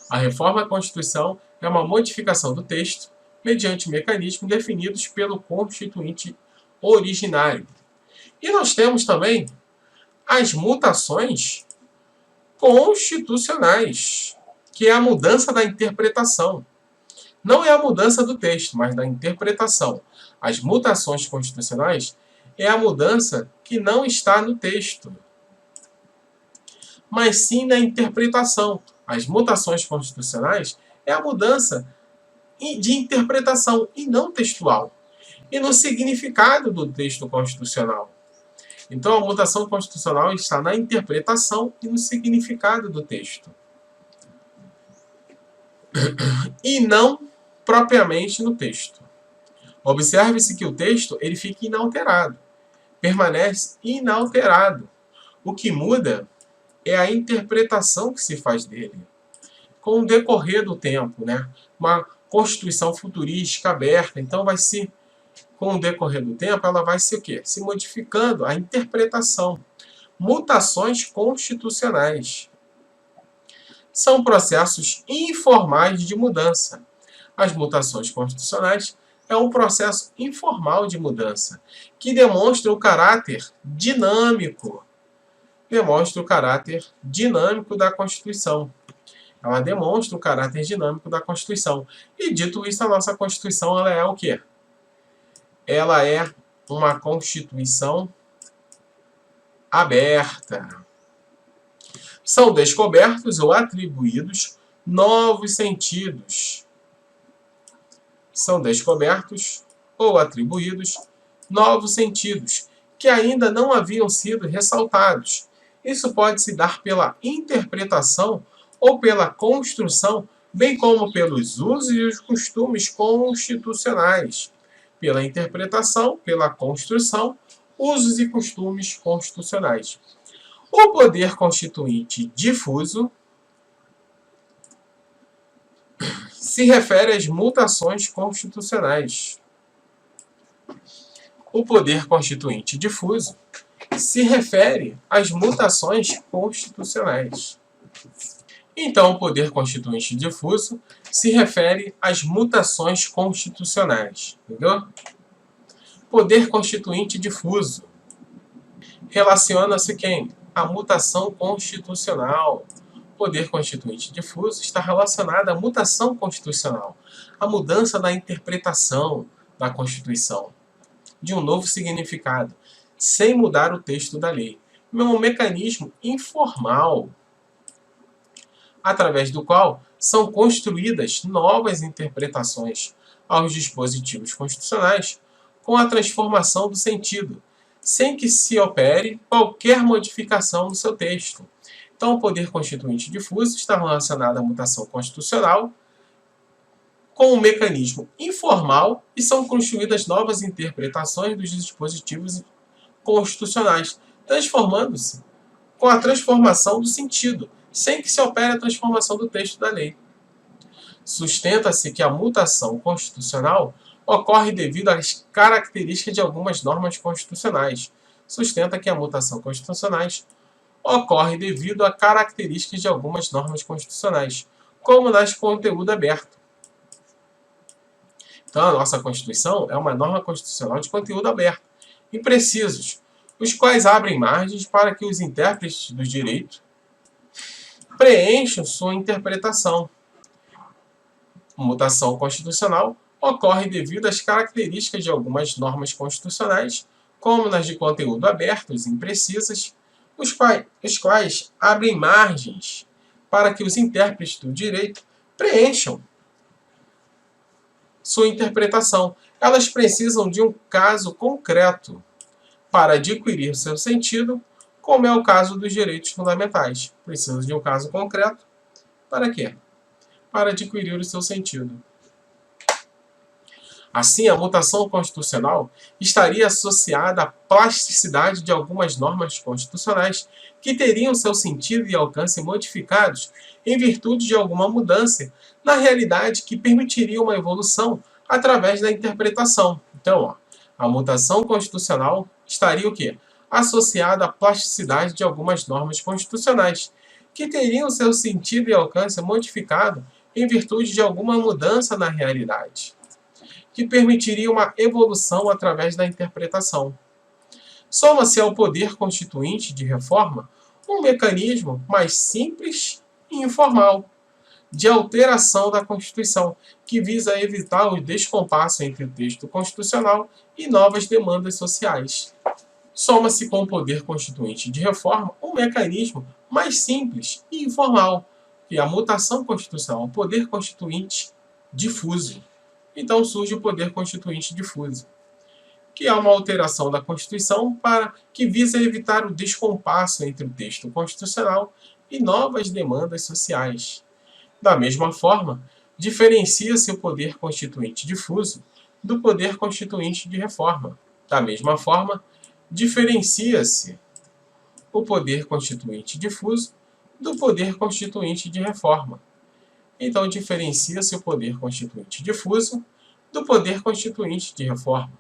A reforma da Constituição é uma modificação do texto mediante mecanismos definidos pelo Constituinte originário. E nós temos também as mutações constitucionais, que é a mudança da interpretação. Não é a mudança do texto, mas da interpretação. As mutações constitucionais é a mudança que não está no texto, mas sim na interpretação. As mutações constitucionais é a mudança de interpretação e não textual, e no significado do texto constitucional. Então, a mutação constitucional está na interpretação e no significado do texto, e não propriamente no texto. Observe-se que o texto ele fica inalterado, permanece inalterado. O que muda é a interpretação que se faz dele. Com o decorrer do tempo, né? Uma Constituição futurística aberta, então vai se, com o decorrer do tempo, ela vai se o quê? Se modificando a interpretação. Mutações constitucionais são processos informais de mudança. As mutações constitucionais é um processo informal de mudança que demonstra o caráter dinâmico. Da Constituição. Ela demonstra o caráter dinâmico da Constituição. E dito isso, a nossa Constituição ela é o quê? Ela é uma Constituição aberta. São descobertos ou atribuídos novos sentidos. São descobertos ou atribuídos novos sentidos que ainda não haviam sido ressaltados. Isso pode se dar pela interpretação ou pela construção, bem como pelos usos e os costumes constitucionais. Pela interpretação, pela construção, usos e costumes constitucionais. O poder constituinte difuso se refere às mutações constitucionais. O poder constituinte difuso se refere às mutações constitucionais. Então, o poder constituinte difuso se refere às mutações constitucionais. Entendeu? Poder constituinte difuso relaciona-se quem? A mutação constitucional. Poder constituinte difuso está relacionado à mutação constitucional, à mudança da interpretação da Constituição, de um novo significado, sem mudar o texto da lei. É um mecanismo informal, através do qual são construídas novas interpretações aos dispositivos constitucionais com a transformação do sentido, sem que se opere qualquer modificação no seu texto. Então, o poder constituinte difuso está relacionado à mutação constitucional com um mecanismo informal e são construídas novas interpretações dos dispositivos constitucionais, transformando-se com a transformação do sentido, sem que se opere a transformação do texto da lei. Sustenta-se que a mutação constitucional ocorre devido às características de algumas normas constitucionais. Sustenta que a mutação constitucionais ocorre devido a características de algumas normas constitucionais, como nas de conteúdo aberto. Então, a nossa Constituição é uma norma constitucional de conteúdo aberto, imprecisos, os quais abrem margens para que os intérpretes do direito preencham sua interpretação. Mutação constitucional ocorre devido às características de algumas normas constitucionais, como nas de conteúdo abertos e imprecisas, os quais abrem margens para que os intérpretes do direito preencham sua interpretação. Elas precisam de um caso concreto para adquirir seu sentido, como é o caso dos direitos fundamentais. Precisam de um caso concreto para quê? Para adquirir o seu sentido. Assim, a mutação constitucional estaria associada à plasticidade de algumas normas constitucionais que teriam seu sentido e alcance modificados em virtude de alguma mudança na realidade que permitiria uma evolução através da interpretação. Então, a mutação constitucional estaria o quê? Associada à plasticidade de algumas normas constitucionais que teriam seu sentido e alcance modificado em virtude de alguma mudança na realidade, que permitiria uma evolução através da interpretação. Soma-se ao poder constituinte de reforma um mecanismo mais simples e informal de alteração da Constituição, que visa evitar o descompasso entre o texto constitucional e novas demandas sociais. Soma-se com o poder constituinte de reforma um mecanismo mais simples e informal, que é a mutação constitucional, o poder constituinte difuso. Então surge o poder constituinte difuso, que é uma alteração da Constituição que visa evitar o descompasso entre o texto constitucional e novas demandas sociais. Da mesma forma, diferencia-se o poder constituinte difuso do poder constituinte de reforma. Da mesma forma, diferencia-se o poder constituinte difuso do poder constituinte de reforma. Então, diferencia-se o poder constituinte difuso do poder constituinte de reforma,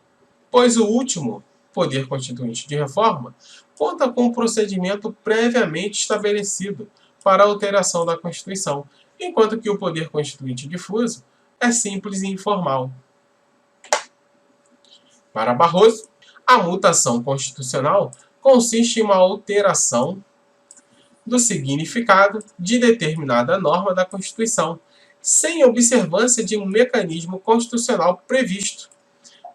pois o último poder constituinte de reforma conta com um procedimento previamente estabelecido para a alteração da Constituição, enquanto que o poder constituinte difuso é simples e informal. Para Barroso, a mutação constitucional consiste em uma alteração do significado de determinada norma da Constituição, sem observância de um mecanismo constitucional previsto.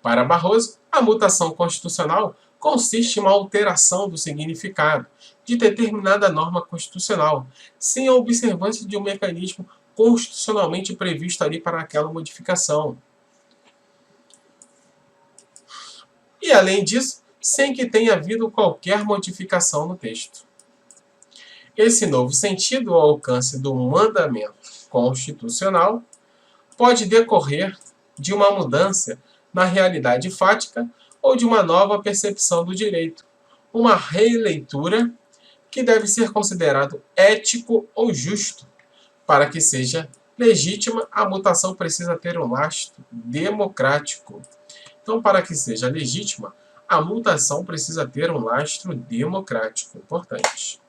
Para Barroso, a mutação constitucional consiste em uma alteração do significado de determinada norma constitucional, sem a observância de um mecanismo constitucionalmente previsto ali para aquela modificação. E, além disso, sem que tenha havido qualquer modificação no texto. Esse novo sentido ao alcance do mandamento constitucional pode decorrer de uma mudança na realidade fática ou de uma nova percepção do direito, uma releitura que deve ser considerado ético ou justo. Para que seja legítima, a mutação precisa ter um lastro democrático. Então, para que seja legítima, a mutação precisa ter um lastro democrático. Importante.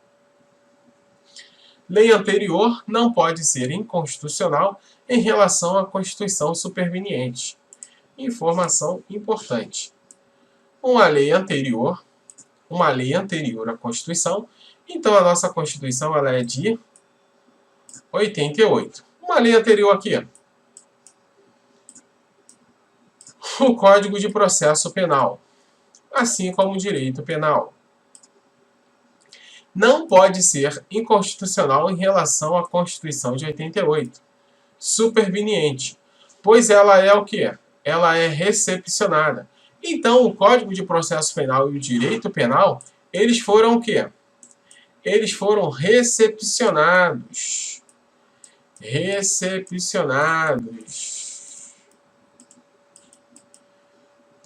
Lei anterior não pode ser inconstitucional em relação à Constituição superveniente. Informação importante. Uma lei anterior à Constituição, então a nossa Constituição ela é de 88. Uma lei anterior aqui, o Código de Processo Penal, assim como o direito penal. Não pode ser inconstitucional em relação à Constituição de 88, superveniente, pois ela é o quê? Ela é recepcionada. Então, o Código de Processo Penal e o direito penal, eles foram o quê? Eles foram recepcionados.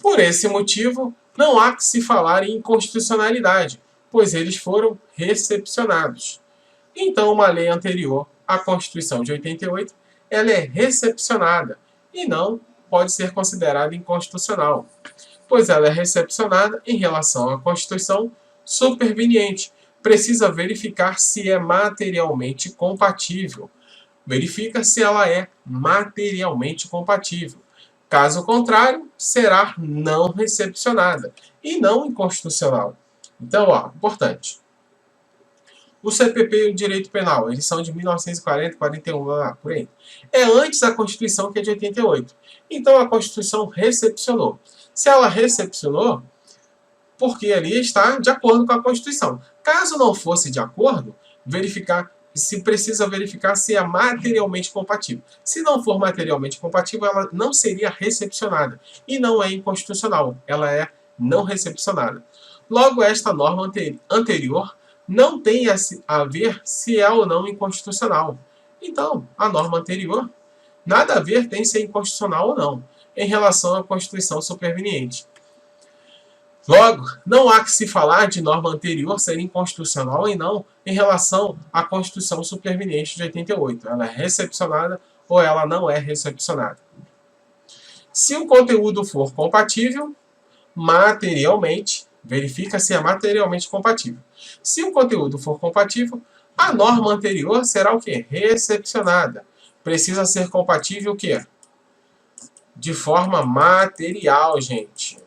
Por esse motivo, não há que se falar em inconstitucionalidade, pois eles foram recepcionados. Então, uma lei anterior à Constituição de 88, ela é recepcionada e não pode ser considerada inconstitucional, pois ela é recepcionada em relação à Constituição superveniente. Precisa verificar se é materialmente compatível. Verifica se ela é materialmente compatível. Caso contrário, será não recepcionada e não inconstitucional. Então, importante. O CPP e o direito penal, eles são de 1940, 41, por aí. É antes da Constituição, que é de 88. Então, a Constituição recepcionou. Se ela recepcionou, porque ali está de acordo com a Constituição. Caso não fosse de acordo, precisa verificar se é materialmente compatível. Se não for materialmente compatível, ela não seria recepcionada. E não é inconstitucional, ela é não recepcionada. Logo, esta norma anterior não tem a ver se é ou não inconstitucional. Então, a norma anterior nada a ver tem se é inconstitucional ou não, em relação à Constituição superveniente. Logo, não há que se falar de norma anterior ser inconstitucional e não em relação à Constituição superveniente de 88. Ela é recepcionada ou ela não é recepcionada. Se o conteúdo for compatível, materialmente, verifica se é materialmente compatível. Se o conteúdo for compatível, a norma anterior será o quê? Recepcionada. Precisa ser compatível o quê? De forma material, gente.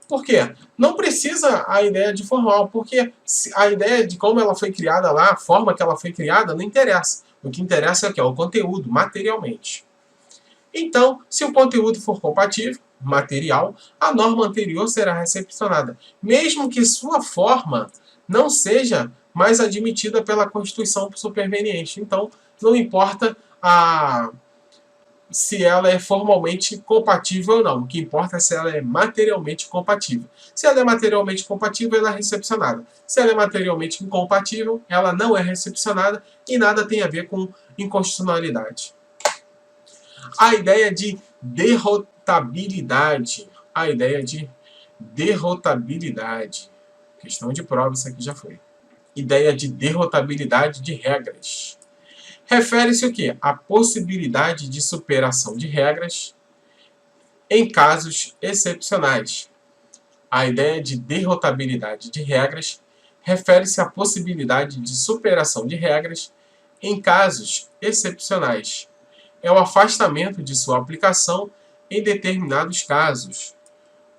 Por quê? Não precisa a ideia de formal, porque a ideia de como ela foi criada lá, a forma que ela foi criada, não interessa. O que interessa é o quê? O conteúdo, materialmente. Então, se o conteúdo for compatível, material, a norma anterior será recepcionada, mesmo que sua forma não seja mais admitida pela Constituição superveniente. Então, não importa se ela é formalmente compatível ou não. O que importa é se ela é materialmente compatível. Se ela é materialmente compatível, ela é recepcionada. Se ela é materialmente incompatível, ela não é recepcionada e nada tem a ver com inconstitucionalidade. A ideia de derrotabilidade. Questão de prova, isso aqui já foi. Ideia de derrotabilidade de regras. Refere-se o quê? A possibilidade de superação de regras em casos excepcionais. A ideia de derrotabilidade de regras refere-se à possibilidade de superação de regras em casos excepcionais. É o afastamento de sua aplicação em determinados casos.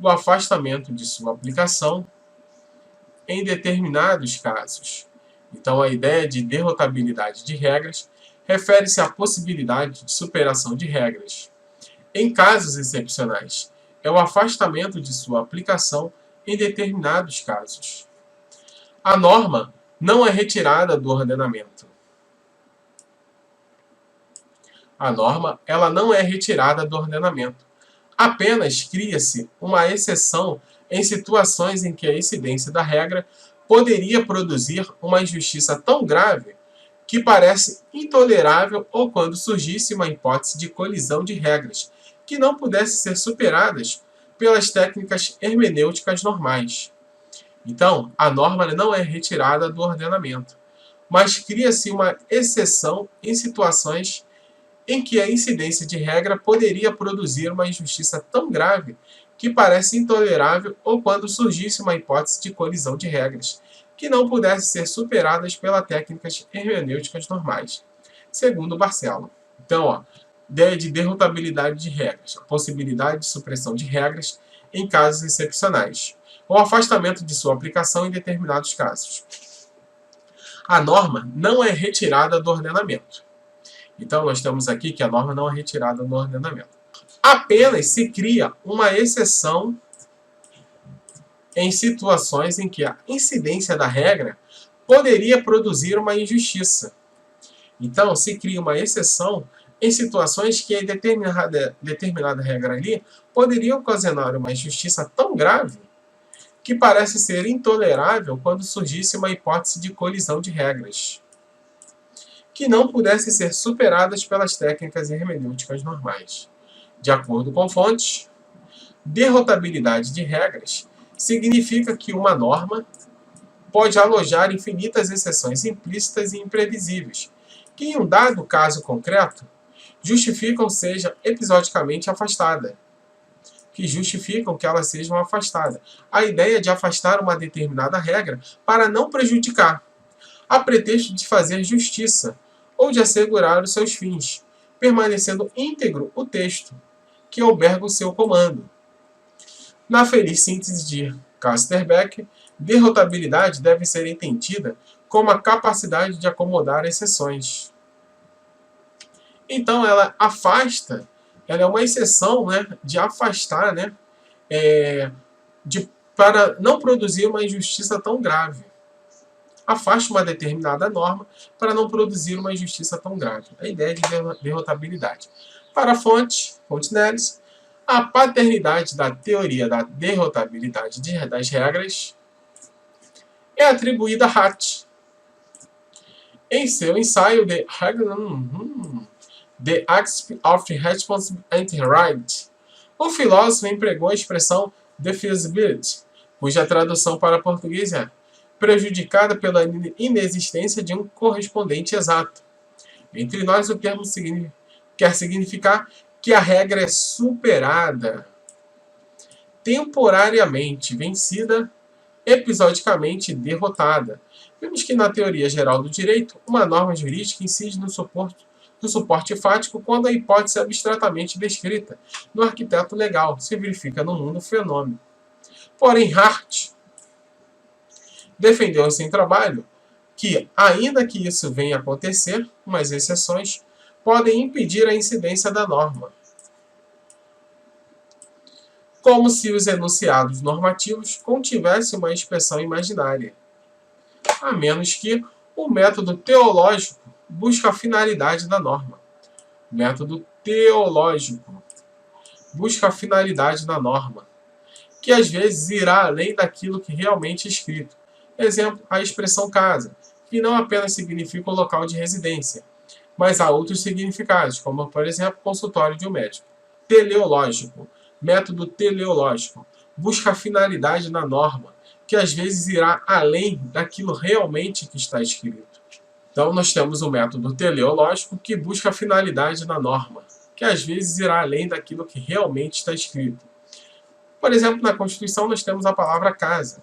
O afastamento de sua aplicação em determinados casos. Então, a ideia de derrotabilidade de regras refere-se à possibilidade de superação de regras em casos excepcionais. é o afastamento de sua aplicação em determinados casos. A norma não é retirada do ordenamento. A norma, ela não é retirada do ordenamento. Apenas cria-se uma exceção em situações em que a incidência da regra poderia produzir uma injustiça tão grave que parece intolerável ou quando surgisse uma hipótese de colisão de regras que não pudesse ser superadas pelas técnicas hermenêuticas normais. Então, a norma não é retirada do ordenamento, mas cria-se uma exceção em situações em que a incidência de regra poderia produzir uma injustiça tão grave que parece intolerável ou quando surgisse uma hipótese de colisão de regras que não pudesse ser superadas pelas técnicas hermenêuticas normais, segundo Barcelo. Então, ideia de derrotabilidade de regras, a possibilidade de supressão de regras em casos excepcionais, ou afastamento de sua aplicação em determinados casos. A norma não é retirada do ordenamento. Então, nós temos aqui que a norma não é retirada do ordenamento. Apenas se cria uma exceção em situações em que a incidência da regra poderia produzir uma injustiça. Então, se cria uma exceção em situações que a determinada regra ali poderia ocasionar uma injustiça tão grave que parece ser intolerável quando surgisse uma hipótese de colisão de regras que não pudessem ser superadas pelas técnicas hermenêuticas normais. De acordo com fontes, derrotabilidade de regras significa que uma norma pode alojar infinitas exceções implícitas e imprevisíveis, que em um dado caso concreto justificam seja episodicamente afastada, que justificam que elas sejam afastadas. A ideia de afastar uma determinada regra para não prejudicar, a pretexto de fazer justiça ou de assegurar os seus fins, permanecendo íntegro o texto, que alberga o seu comando. Na feliz síntese de Casterbeck, derrotabilidade deve ser entendida como a capacidade de acomodar exceções. Então, ela afasta, ela é uma exceção, né, de afastar, né, para não produzir uma injustiça tão grave. Afasta uma determinada norma para não produzir uma injustiça tão grave. A ideia de derrotabilidade. Para a fonte Neles, a paternidade da teoria da derrotabilidade das regras é atribuída a Hart. Em seu ensaio The Aspect of Responsive Anti-Right, o filósofo empregou a expressão defeasibility, cuja tradução para português é prejudicada pela inexistência de um correspondente exato. Entre nós, o termo quer significar que a regra é superada, temporariamente vencida, episodicamente derrotada. Vemos que na teoria geral do direito, uma norma jurídica incide no suporte fático quando a hipótese é abstratamente descrita no arquiteto legal se verifica no mundo fenômeno. Porém, Hart defendeu em seu trabalho que, ainda que isso venha a acontecer, umas exceções podem impedir a incidência da norma, como se os enunciados normativos contivessem uma expressão imaginária, a menos que o método teológico busque a finalidade da norma. O método teológico busca a finalidade da norma, que às vezes irá além daquilo que realmente é escrito. Exemplo, a expressão casa, que não apenas significa o local de residência, mas há outros significados, como, por exemplo, consultório de um médico. Teleológico, método teleológico, busca a finalidade da norma, que às vezes irá além daquilo realmente que está escrito. Então, nós temos o método teleológico, que busca a finalidade da norma, que às vezes irá além daquilo que realmente está escrito. Por exemplo, na Constituição nós temos a palavra casa,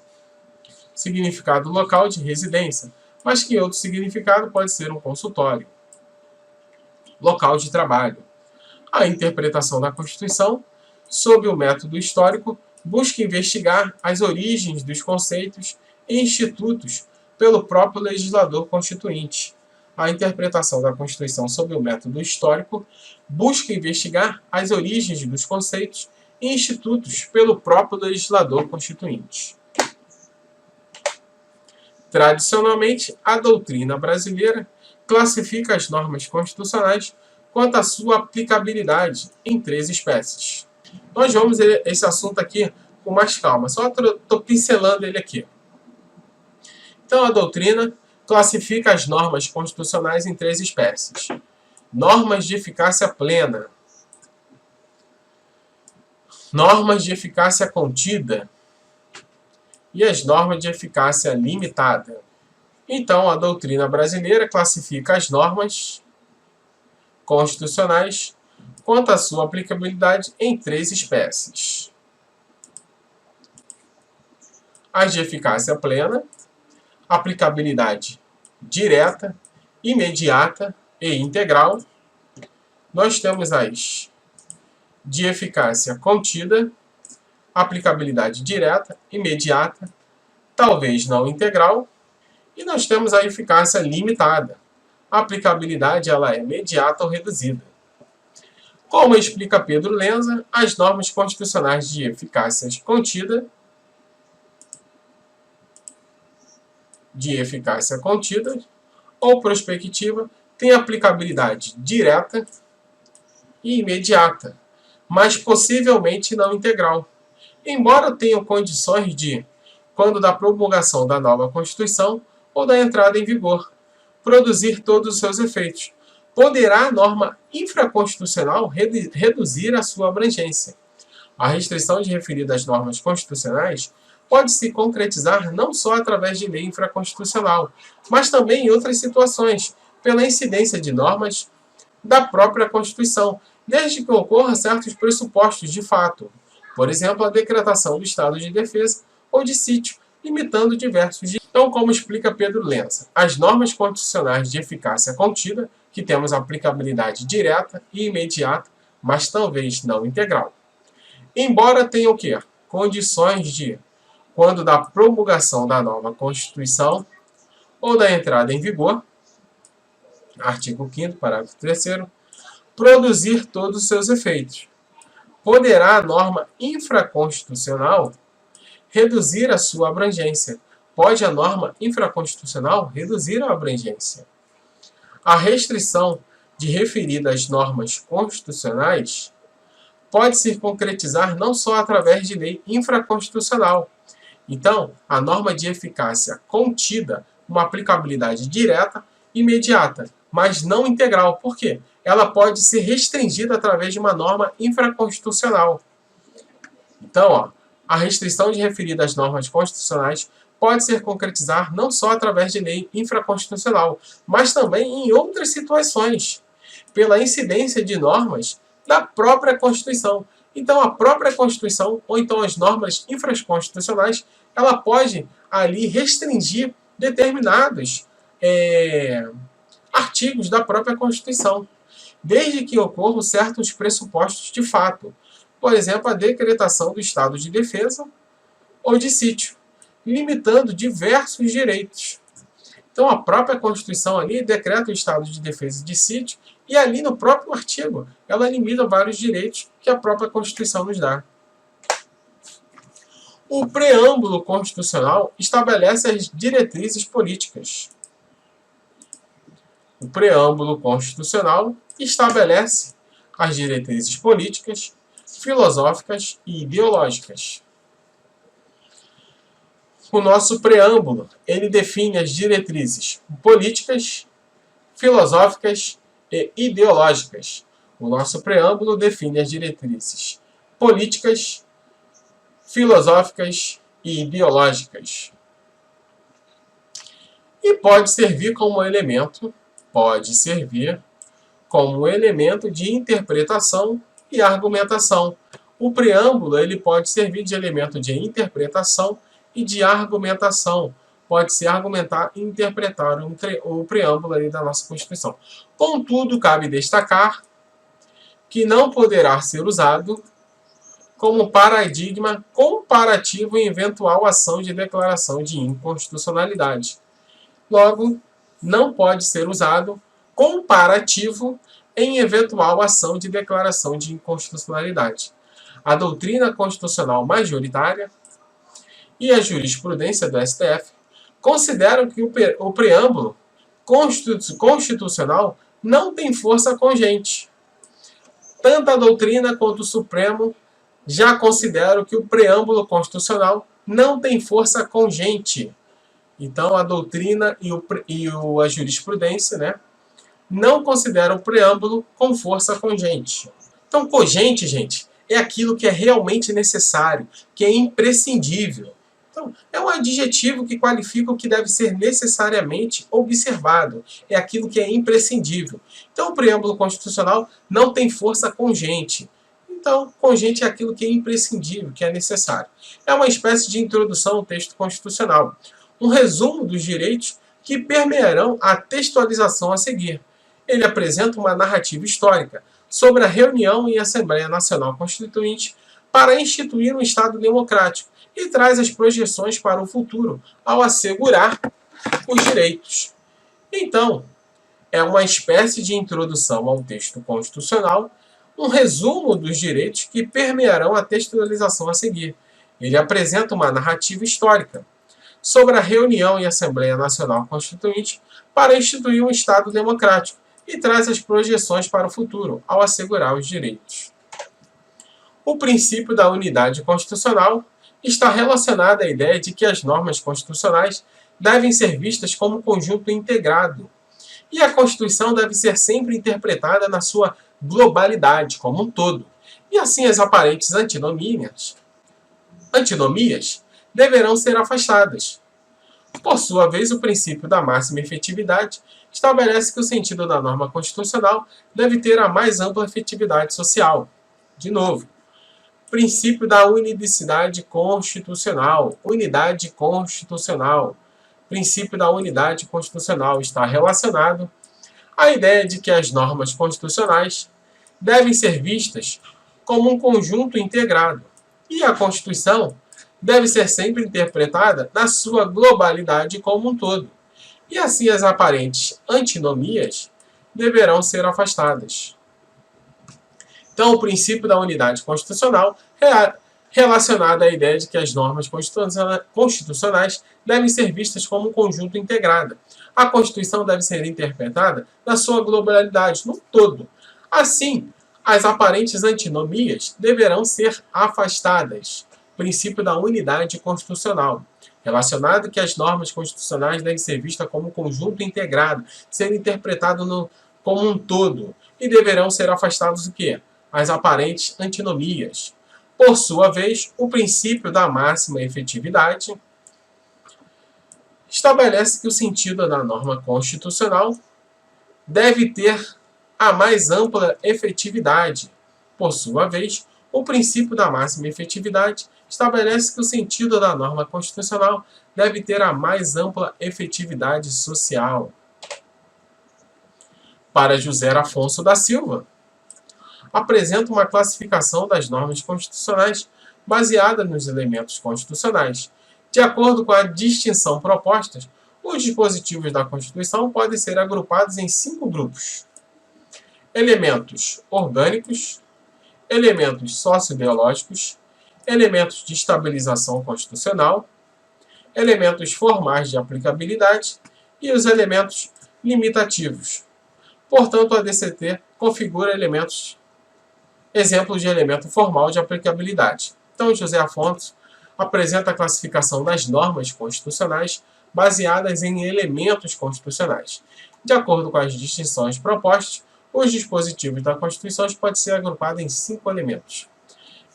significado local de residência, mas que outro significado pode ser um consultório, local de trabalho. A interpretação da Constituição, sob o método histórico, busca investigar as origens dos conceitos e institutos pelo próprio legislador constituinte. A interpretação da Constituição sob o método histórico busca investigar as origens dos conceitos e institutos pelo próprio legislador constituinte. Tradicionalmente, a doutrina brasileira classifica as normas constitucionais quanto à sua aplicabilidade em 3 espécies. Nós vamos ver esse assunto aqui com mais calma, só estou pincelando ele aqui. Então, a doutrina classifica as normas constitucionais em 3 espécies. Normas de eficácia plena, normas de eficácia contida e as normas de eficácia limitada. Então, a doutrina brasileira classifica as normas constitucionais quanto à sua aplicabilidade em 3 espécies. As de eficácia plena, aplicabilidade direta, imediata e integral. Nós temos as de eficácia contida, aplicabilidade direta, imediata, talvez não integral. E nós temos a eficácia limitada. A aplicabilidade ela é imediata ou reduzida. Como explica Pedro Lenza, as normas constitucionais de eficácia contida, ou prospectiva têm aplicabilidade direta e imediata, mas possivelmente não integral, embora tenham condições de, quando da promulgação da nova Constituição ou da entrada em vigor, produzir todos os seus efeitos. Poderá a norma infraconstitucional reduzir a sua abrangência. A restrição de referidas normas constitucionais pode se concretizar não só através de lei infraconstitucional, mas também em outras situações, pela incidência de normas da própria Constituição, desde que ocorra certos pressupostos de fato. Por exemplo, a decretação do estado de defesa ou de sítio, limitando diversos direitos. Então, como explica Pedro Lenza, as normas constitucionais de eficácia contida, que temos aplicabilidade direta e imediata, mas talvez não integral. Embora tenham o quê? Condições de, quando da promulgação da nova Constituição ou da entrada em vigor, artigo 5º, parágrafo 3º, produzir todos os seus efeitos. Poderá a norma infraconstitucional reduzir a sua abrangência. Pode a norma infraconstitucional reduzir a abrangência. A restrição de referidas normas constitucionais pode se concretizar não só através de lei infraconstitucional. Então, a norma de eficácia contida, uma aplicabilidade direta e imediata, mas não integral. Por quê? Ela pode ser restringida através de uma norma infraconstitucional. Então, a restrição de referidas normas constitucionais pode ser concretizar não só através de lei infraconstitucional, mas também em outras situações, pela incidência de normas da própria Constituição. Então, a própria Constituição, ou então as normas infraconstitucionais, ela pode ali restringir determinados artigos da própria Constituição, desde que ocorram certos pressupostos de fato. Por exemplo, a decretação do estado de defesa ou de sítio, limitando diversos direitos. Então, a própria Constituição ali decreta o estado de defesa e de sítio, e ali no próprio artigo, ela limita vários direitos que a própria Constituição nos dá. O preâmbulo constitucional estabelece as diretrizes políticas. O preâmbulo constitucional estabelece as diretrizes políticas, filosóficas e ideológicas. O nosso preâmbulo, ele define as diretrizes políticas, filosóficas e ideológicas. O nosso preâmbulo define as diretrizes políticas, filosóficas e ideológicas. E pode servir como elemento de interpretação e argumentação. O preâmbulo ele pode servir de elemento de interpretação e de argumentação. Pode-se argumentar e interpretar o preâmbulo ali da nossa Constituição. Contudo, cabe destacar que não poderá ser usado como paradigma comparativo em eventual ação de declaração de inconstitucionalidade. Logo, não pode ser usado comparativo em eventual ação de declaração de inconstitucionalidade. a doutrina constitucional majoritária e a jurisprudência do STF consideram que o preâmbulo constitucional não tem força congente. Tanto a doutrina quanto o Supremo já consideram que o preâmbulo constitucional não tem força congente. Então, a doutrina e a jurisprudência, né, não consideram o preâmbulo com força congente. Então, cogente, gente, é aquilo que é realmente necessário, que é imprescindível. Então, é um adjetivo que qualifica o que deve ser necessariamente observado. É aquilo que é imprescindível. Então, o preâmbulo constitucional não tem força congente. Então, congente é aquilo que é imprescindível, que é necessário. É uma espécie de introdução ao texto constitucional. Um resumo dos direitos que permearão a textualização a seguir. Ele apresenta uma narrativa histórica sobre a reunião em Assembleia Nacional Constituinte para instituir um Estado democrático e traz as projeções para o futuro ao assegurar os direitos. Então, é uma espécie de introdução ao texto constitucional, um resumo dos direitos que permearão a textualização a seguir. Ele apresenta uma narrativa histórica sobre a reunião em Assembleia Nacional Constituinte para instituir um Estado democrático e traz as projeções para o futuro ao assegurar os direitos. O princípio da unidade constitucional está relacionado à ideia de que as normas constitucionais devem ser vistas como um conjunto integrado, e a Constituição deve ser sempre interpretada na sua globalidade, como um todo, e assim as aparentes antinomias deverão ser afastadas. Por sua vez, o princípio da máxima efetividade estabelece que o sentido da norma constitucional deve ter a mais ampla efetividade social. De novo, princípio da unicidade constitucional, unidade constitucional. Princípio da unidade constitucional está relacionado à ideia de que as normas constitucionais devem ser vistas como um conjunto integrado, e a Constituição deve ser sempre interpretada na sua globalidade como um todo, e assim as aparentes antinomias deverão ser afastadas. Então, o princípio da unidade constitucional é relacionado à ideia de que as normas constitucionais devem ser vistas como um conjunto integrado. A Constituição deve ser interpretada na sua globalidade, no todo. Assim, as aparentes antinomias deverão ser afastadas. Princípio da unidade constitucional, relacionado que as normas constitucionais devem ser vistas como um conjunto integrado, ser interpretado como um todo, e deverão ser afastados o quê? As aparentes antinomias. Por sua vez, o princípio da máxima efetividade estabelece que o sentido da norma constitucional deve ter a mais ampla efetividade. Por sua vez, o princípio da máxima efetividade estabelece que o sentido da norma constitucional deve ter a mais ampla efetividade social. Para José Afonso da Silva, apresenta uma classificação das normas constitucionais baseada nos elementos constitucionais. De acordo com a distinção proposta, os dispositivos da Constituição podem ser agrupados em 5 grupos: elementos orgânicos, elementos sociobiológicos, elementos de estabilização constitucional, elementos formais de aplicabilidade e os elementos limitativos. Portanto, a DCT configura exemplos de elemento formal de aplicabilidade. Então, José Afonso apresenta a classificação das normas constitucionais baseadas em elementos constitucionais. De acordo com as distinções propostas, os dispositivos da Constituição podem ser agrupados em 5 elementos.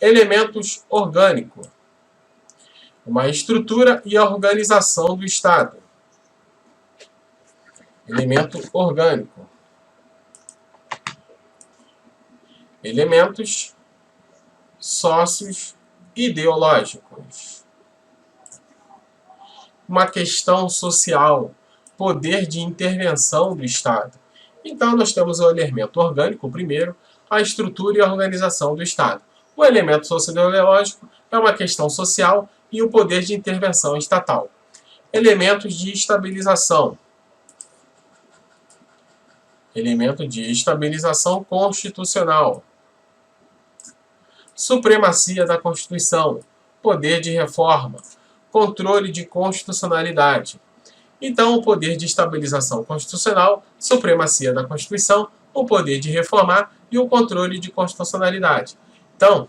Elementos orgânicos: uma estrutura e a organização do Estado. Elemento orgânico. Elementos socioideológicos. Uma questão social, poder de intervenção do Estado. Então, nós temos o elemento orgânico, primeiro, a estrutura e a organização do Estado. O elemento socioideológico é uma questão social e o poder de intervenção estatal. Elementos de estabilização. Elemento de estabilização constitucional. supremacia da Constituição, poder de reforma, controle de constitucionalidade. Então, o poder de estabilização constitucional, supremacia da Constituição, o poder de reformar e o controle de constitucionalidade. Então,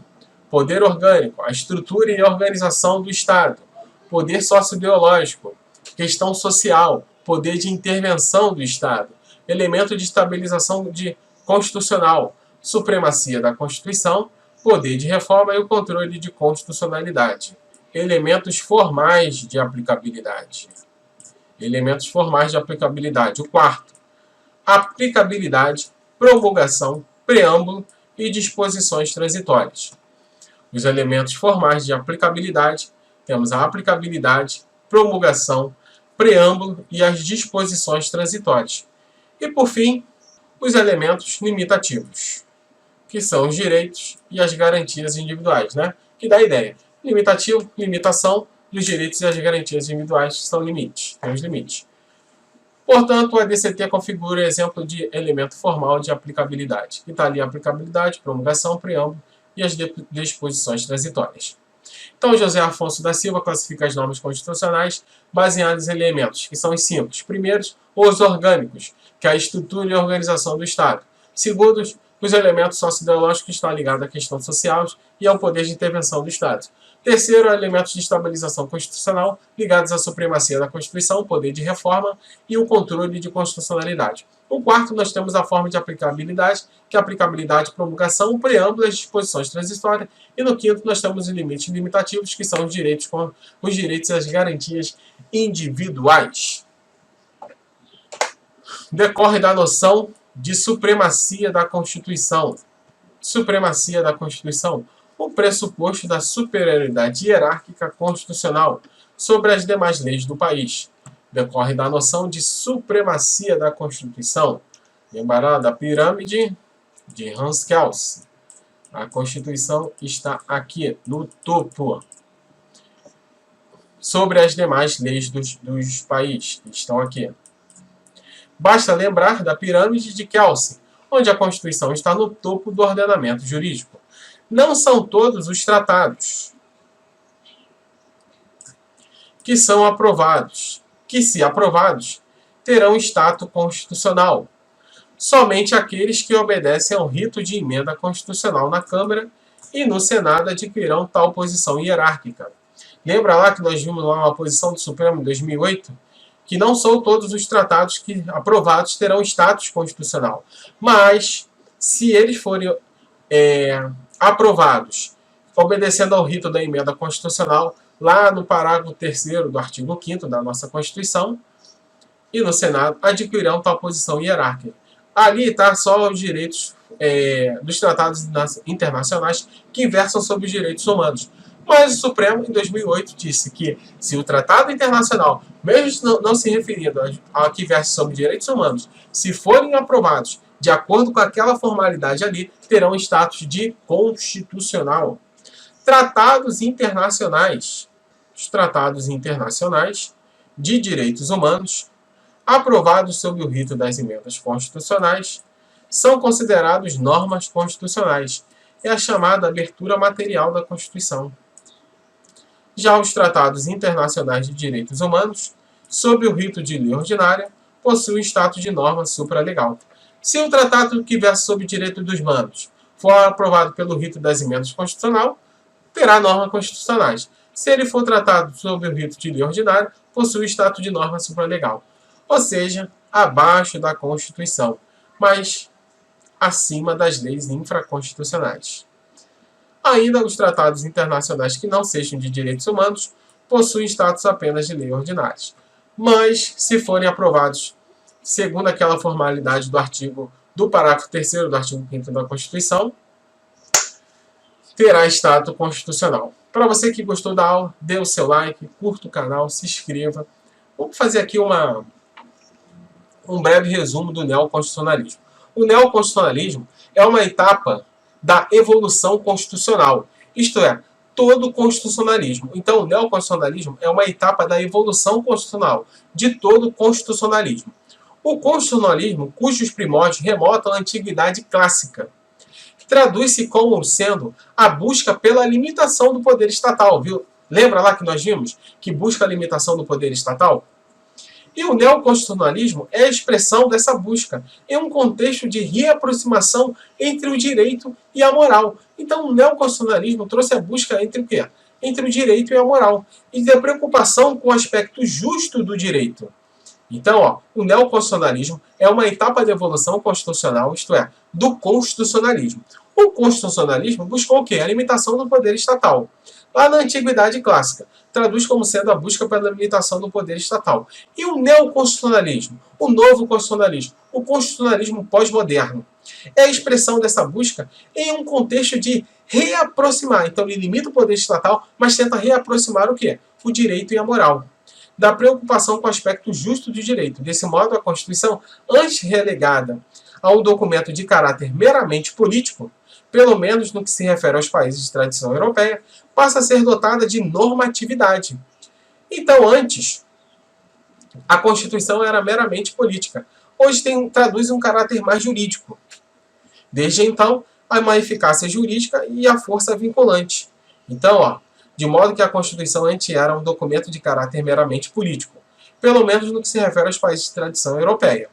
poder orgânico, a estrutura e a organização do Estado, poder sociobiológico, questão social, poder de intervenção do Estado, elemento de estabilização constitucional, supremacia da Constituição, poder de reforma e o controle de constitucionalidade. Elementos formais de aplicabilidade. Elementos formais de aplicabilidade. O quarto, aplicabilidade, promulgação, preâmbulo e disposições transitórias. Os elementos formais de aplicabilidade, temos a aplicabilidade, promulgação, preâmbulo e as disposições transitórias. E, por fim, os elementos limitativos, que são os direitos e as garantias individuais, né? Que dá a ideia. Limitativo, limitação dos direitos e as garantias individuais são limites, tem os limites. Portanto, o ADCT configura exemplo de elemento formal de aplicabilidade, que está ali a aplicabilidade, promulgação, preâmbulo e as disposições transitórias. Então, José Afonso da Silva classifica as normas constitucionais baseadas em elementos, que são os 5. Primeiros, os orgânicos, que é a estrutura e a organização do Estado. Segundos, os elementos socioideológicos que estão ligados à questão social e ao poder de intervenção do Estado. Terceiro, elementos de estabilização constitucional ligados à supremacia da Constituição, poder de reforma e o controle de constitucionalidade. No quarto, nós temos a forma de aplicabilidade, que é a aplicabilidade, promulgação, o preâmbulo e as disposições transitórias. E no quinto, nós temos os limites limitativos, que são os direitos e as garantias individuais. Decorre da noção de supremacia da Constituição. Supremacia da Constituição, o pressuposto da superioridade hierárquica constitucional sobre as demais leis do país. Decorre da noção de supremacia da Constituição. Lembrará da pirâmide de Hans Kelsen. A Constituição está aqui no topo. Sobre as demais leis dos países que estão aqui. Basta lembrar da pirâmide de Kelsen, onde a Constituição está no topo do ordenamento jurídico. Não são todos os tratados que são aprovados, que, se aprovados, terão status constitucional. Somente aqueles que obedecem ao rito de emenda constitucional na Câmara e no Senado adquirirão tal posição hierárquica. Lembra lá que nós vimos lá uma posição do Supremo em 2008? Que não são todos os tratados que aprovados terão status constitucional. Mas, se eles forem aprovados, obedecendo ao rito da emenda constitucional, lá no parágrafo 3º do artigo 5º da nossa Constituição, e no Senado, adquirirão tal posição hierárquica. Ali está só os direitos dos tratados internacionais que versam sobre os direitos humanos. Mas o Supremo, em 2008, disse que se o tratado internacional, mesmo não se referindo ao que versa sobre direitos humanos, se forem aprovados de acordo com aquela formalidade ali, terão status de constitucional. Tratados internacionais. Os tratados internacionais de direitos humanos, aprovados sob o rito das emendas constitucionais, são considerados normas constitucionais. É a chamada abertura material da Constituição. Já os tratados internacionais de direitos humanos, sob o rito de lei ordinária, possuem status de norma supralegal. Se o tratado que versa sobre direitos dos humanos for aprovado pelo rito das emendas constitucional, terá normas constitucionais. Se ele for tratado sob o rito de lei ordinária, possui status de norma supralegal. Ou seja, abaixo da Constituição, mas acima das leis infraconstitucionais. Ainda os tratados internacionais que não sejam de direitos humanos possuem status apenas de lei ordinária. Mas, se forem aprovados segundo aquela formalidade do parágrafo 3º do artigo 5º da Constituição, terá status constitucional. Para você que gostou da aula, dê o seu like, curta o canal, se inscreva. Vamos fazer aqui um breve resumo do neoconstitucionalismo. O neoconstitucionalismo é uma etapa da evolução constitucional, isto é, todo constitucionalismo. Então, o neoconstitucionalismo é uma etapa da evolução constitucional de todo constitucionalismo. O constitucionalismo, cujos primórdios remontam à antiguidade clássica, traduz-se como sendo a busca pela limitação do poder estatal, viu? Lembra lá que nós vimos que busca a limitação do poder estatal? E o neoconstitucionalismo é a expressão dessa busca, em um contexto de reaproximação entre o direito e a moral. Então, o neoconstitucionalismo trouxe a busca entre o quê? Entre o direito e a moral. E da preocupação com o aspecto justo do direito. Então, o neoconstitucionalismo é uma etapa de evolução constitucional, isto é, do constitucionalismo. O constitucionalismo buscou o quê? A limitação do poder estatal. Lá na Antiguidade Clássica, traduz como sendo a busca pela limitação do poder estatal. E o neoconstitucionalismo, o novo constitucionalismo, o constitucionalismo pós-moderno, é a expressão dessa busca em um contexto de reaproximar. Então, ele limita o poder estatal, mas tenta reaproximar o quê? O direito e a moral. Da preocupação com o aspecto justo do direito. Desse modo, a Constituição, antes relegada a um documento de caráter meramente político, pelo menos no que se refere aos países de tradição europeia, passa a ser dotada de normatividade. Então, antes, a Constituição era meramente política. Hoje traduz um caráter mais jurídico. Desde então, há uma eficácia jurídica e a força vinculante. Então, de modo que a Constituição antes era um documento de caráter meramente político, pelo menos no que se refere aos países de tradição europeia.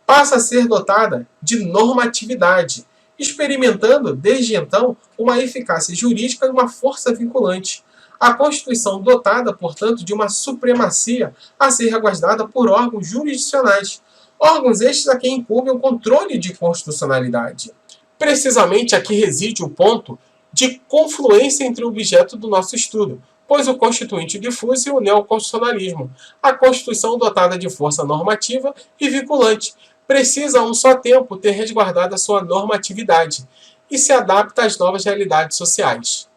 Passa a ser dotada de normatividade, experimentando, desde então, uma eficácia jurídica e uma força vinculante. A Constituição dotada, portanto, de uma supremacia a ser reguardada por órgãos jurisdicionais, órgãos estes a quem incumbe o controle de constitucionalidade. Precisamente aqui reside o ponto de confluência entre o objeto do nosso estudo, pois o constituinte difuso e o neoconstitucionalismo, a Constituição dotada de força normativa e vinculante, precisa a um só tempo ter resguardado a sua normatividade e se adapta às novas realidades sociais.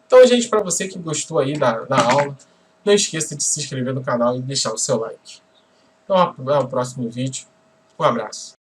Então, gente, para você que gostou aí da aula, não esqueça de se inscrever no canal e deixar o seu like. Então, até o próximo vídeo. Um abraço.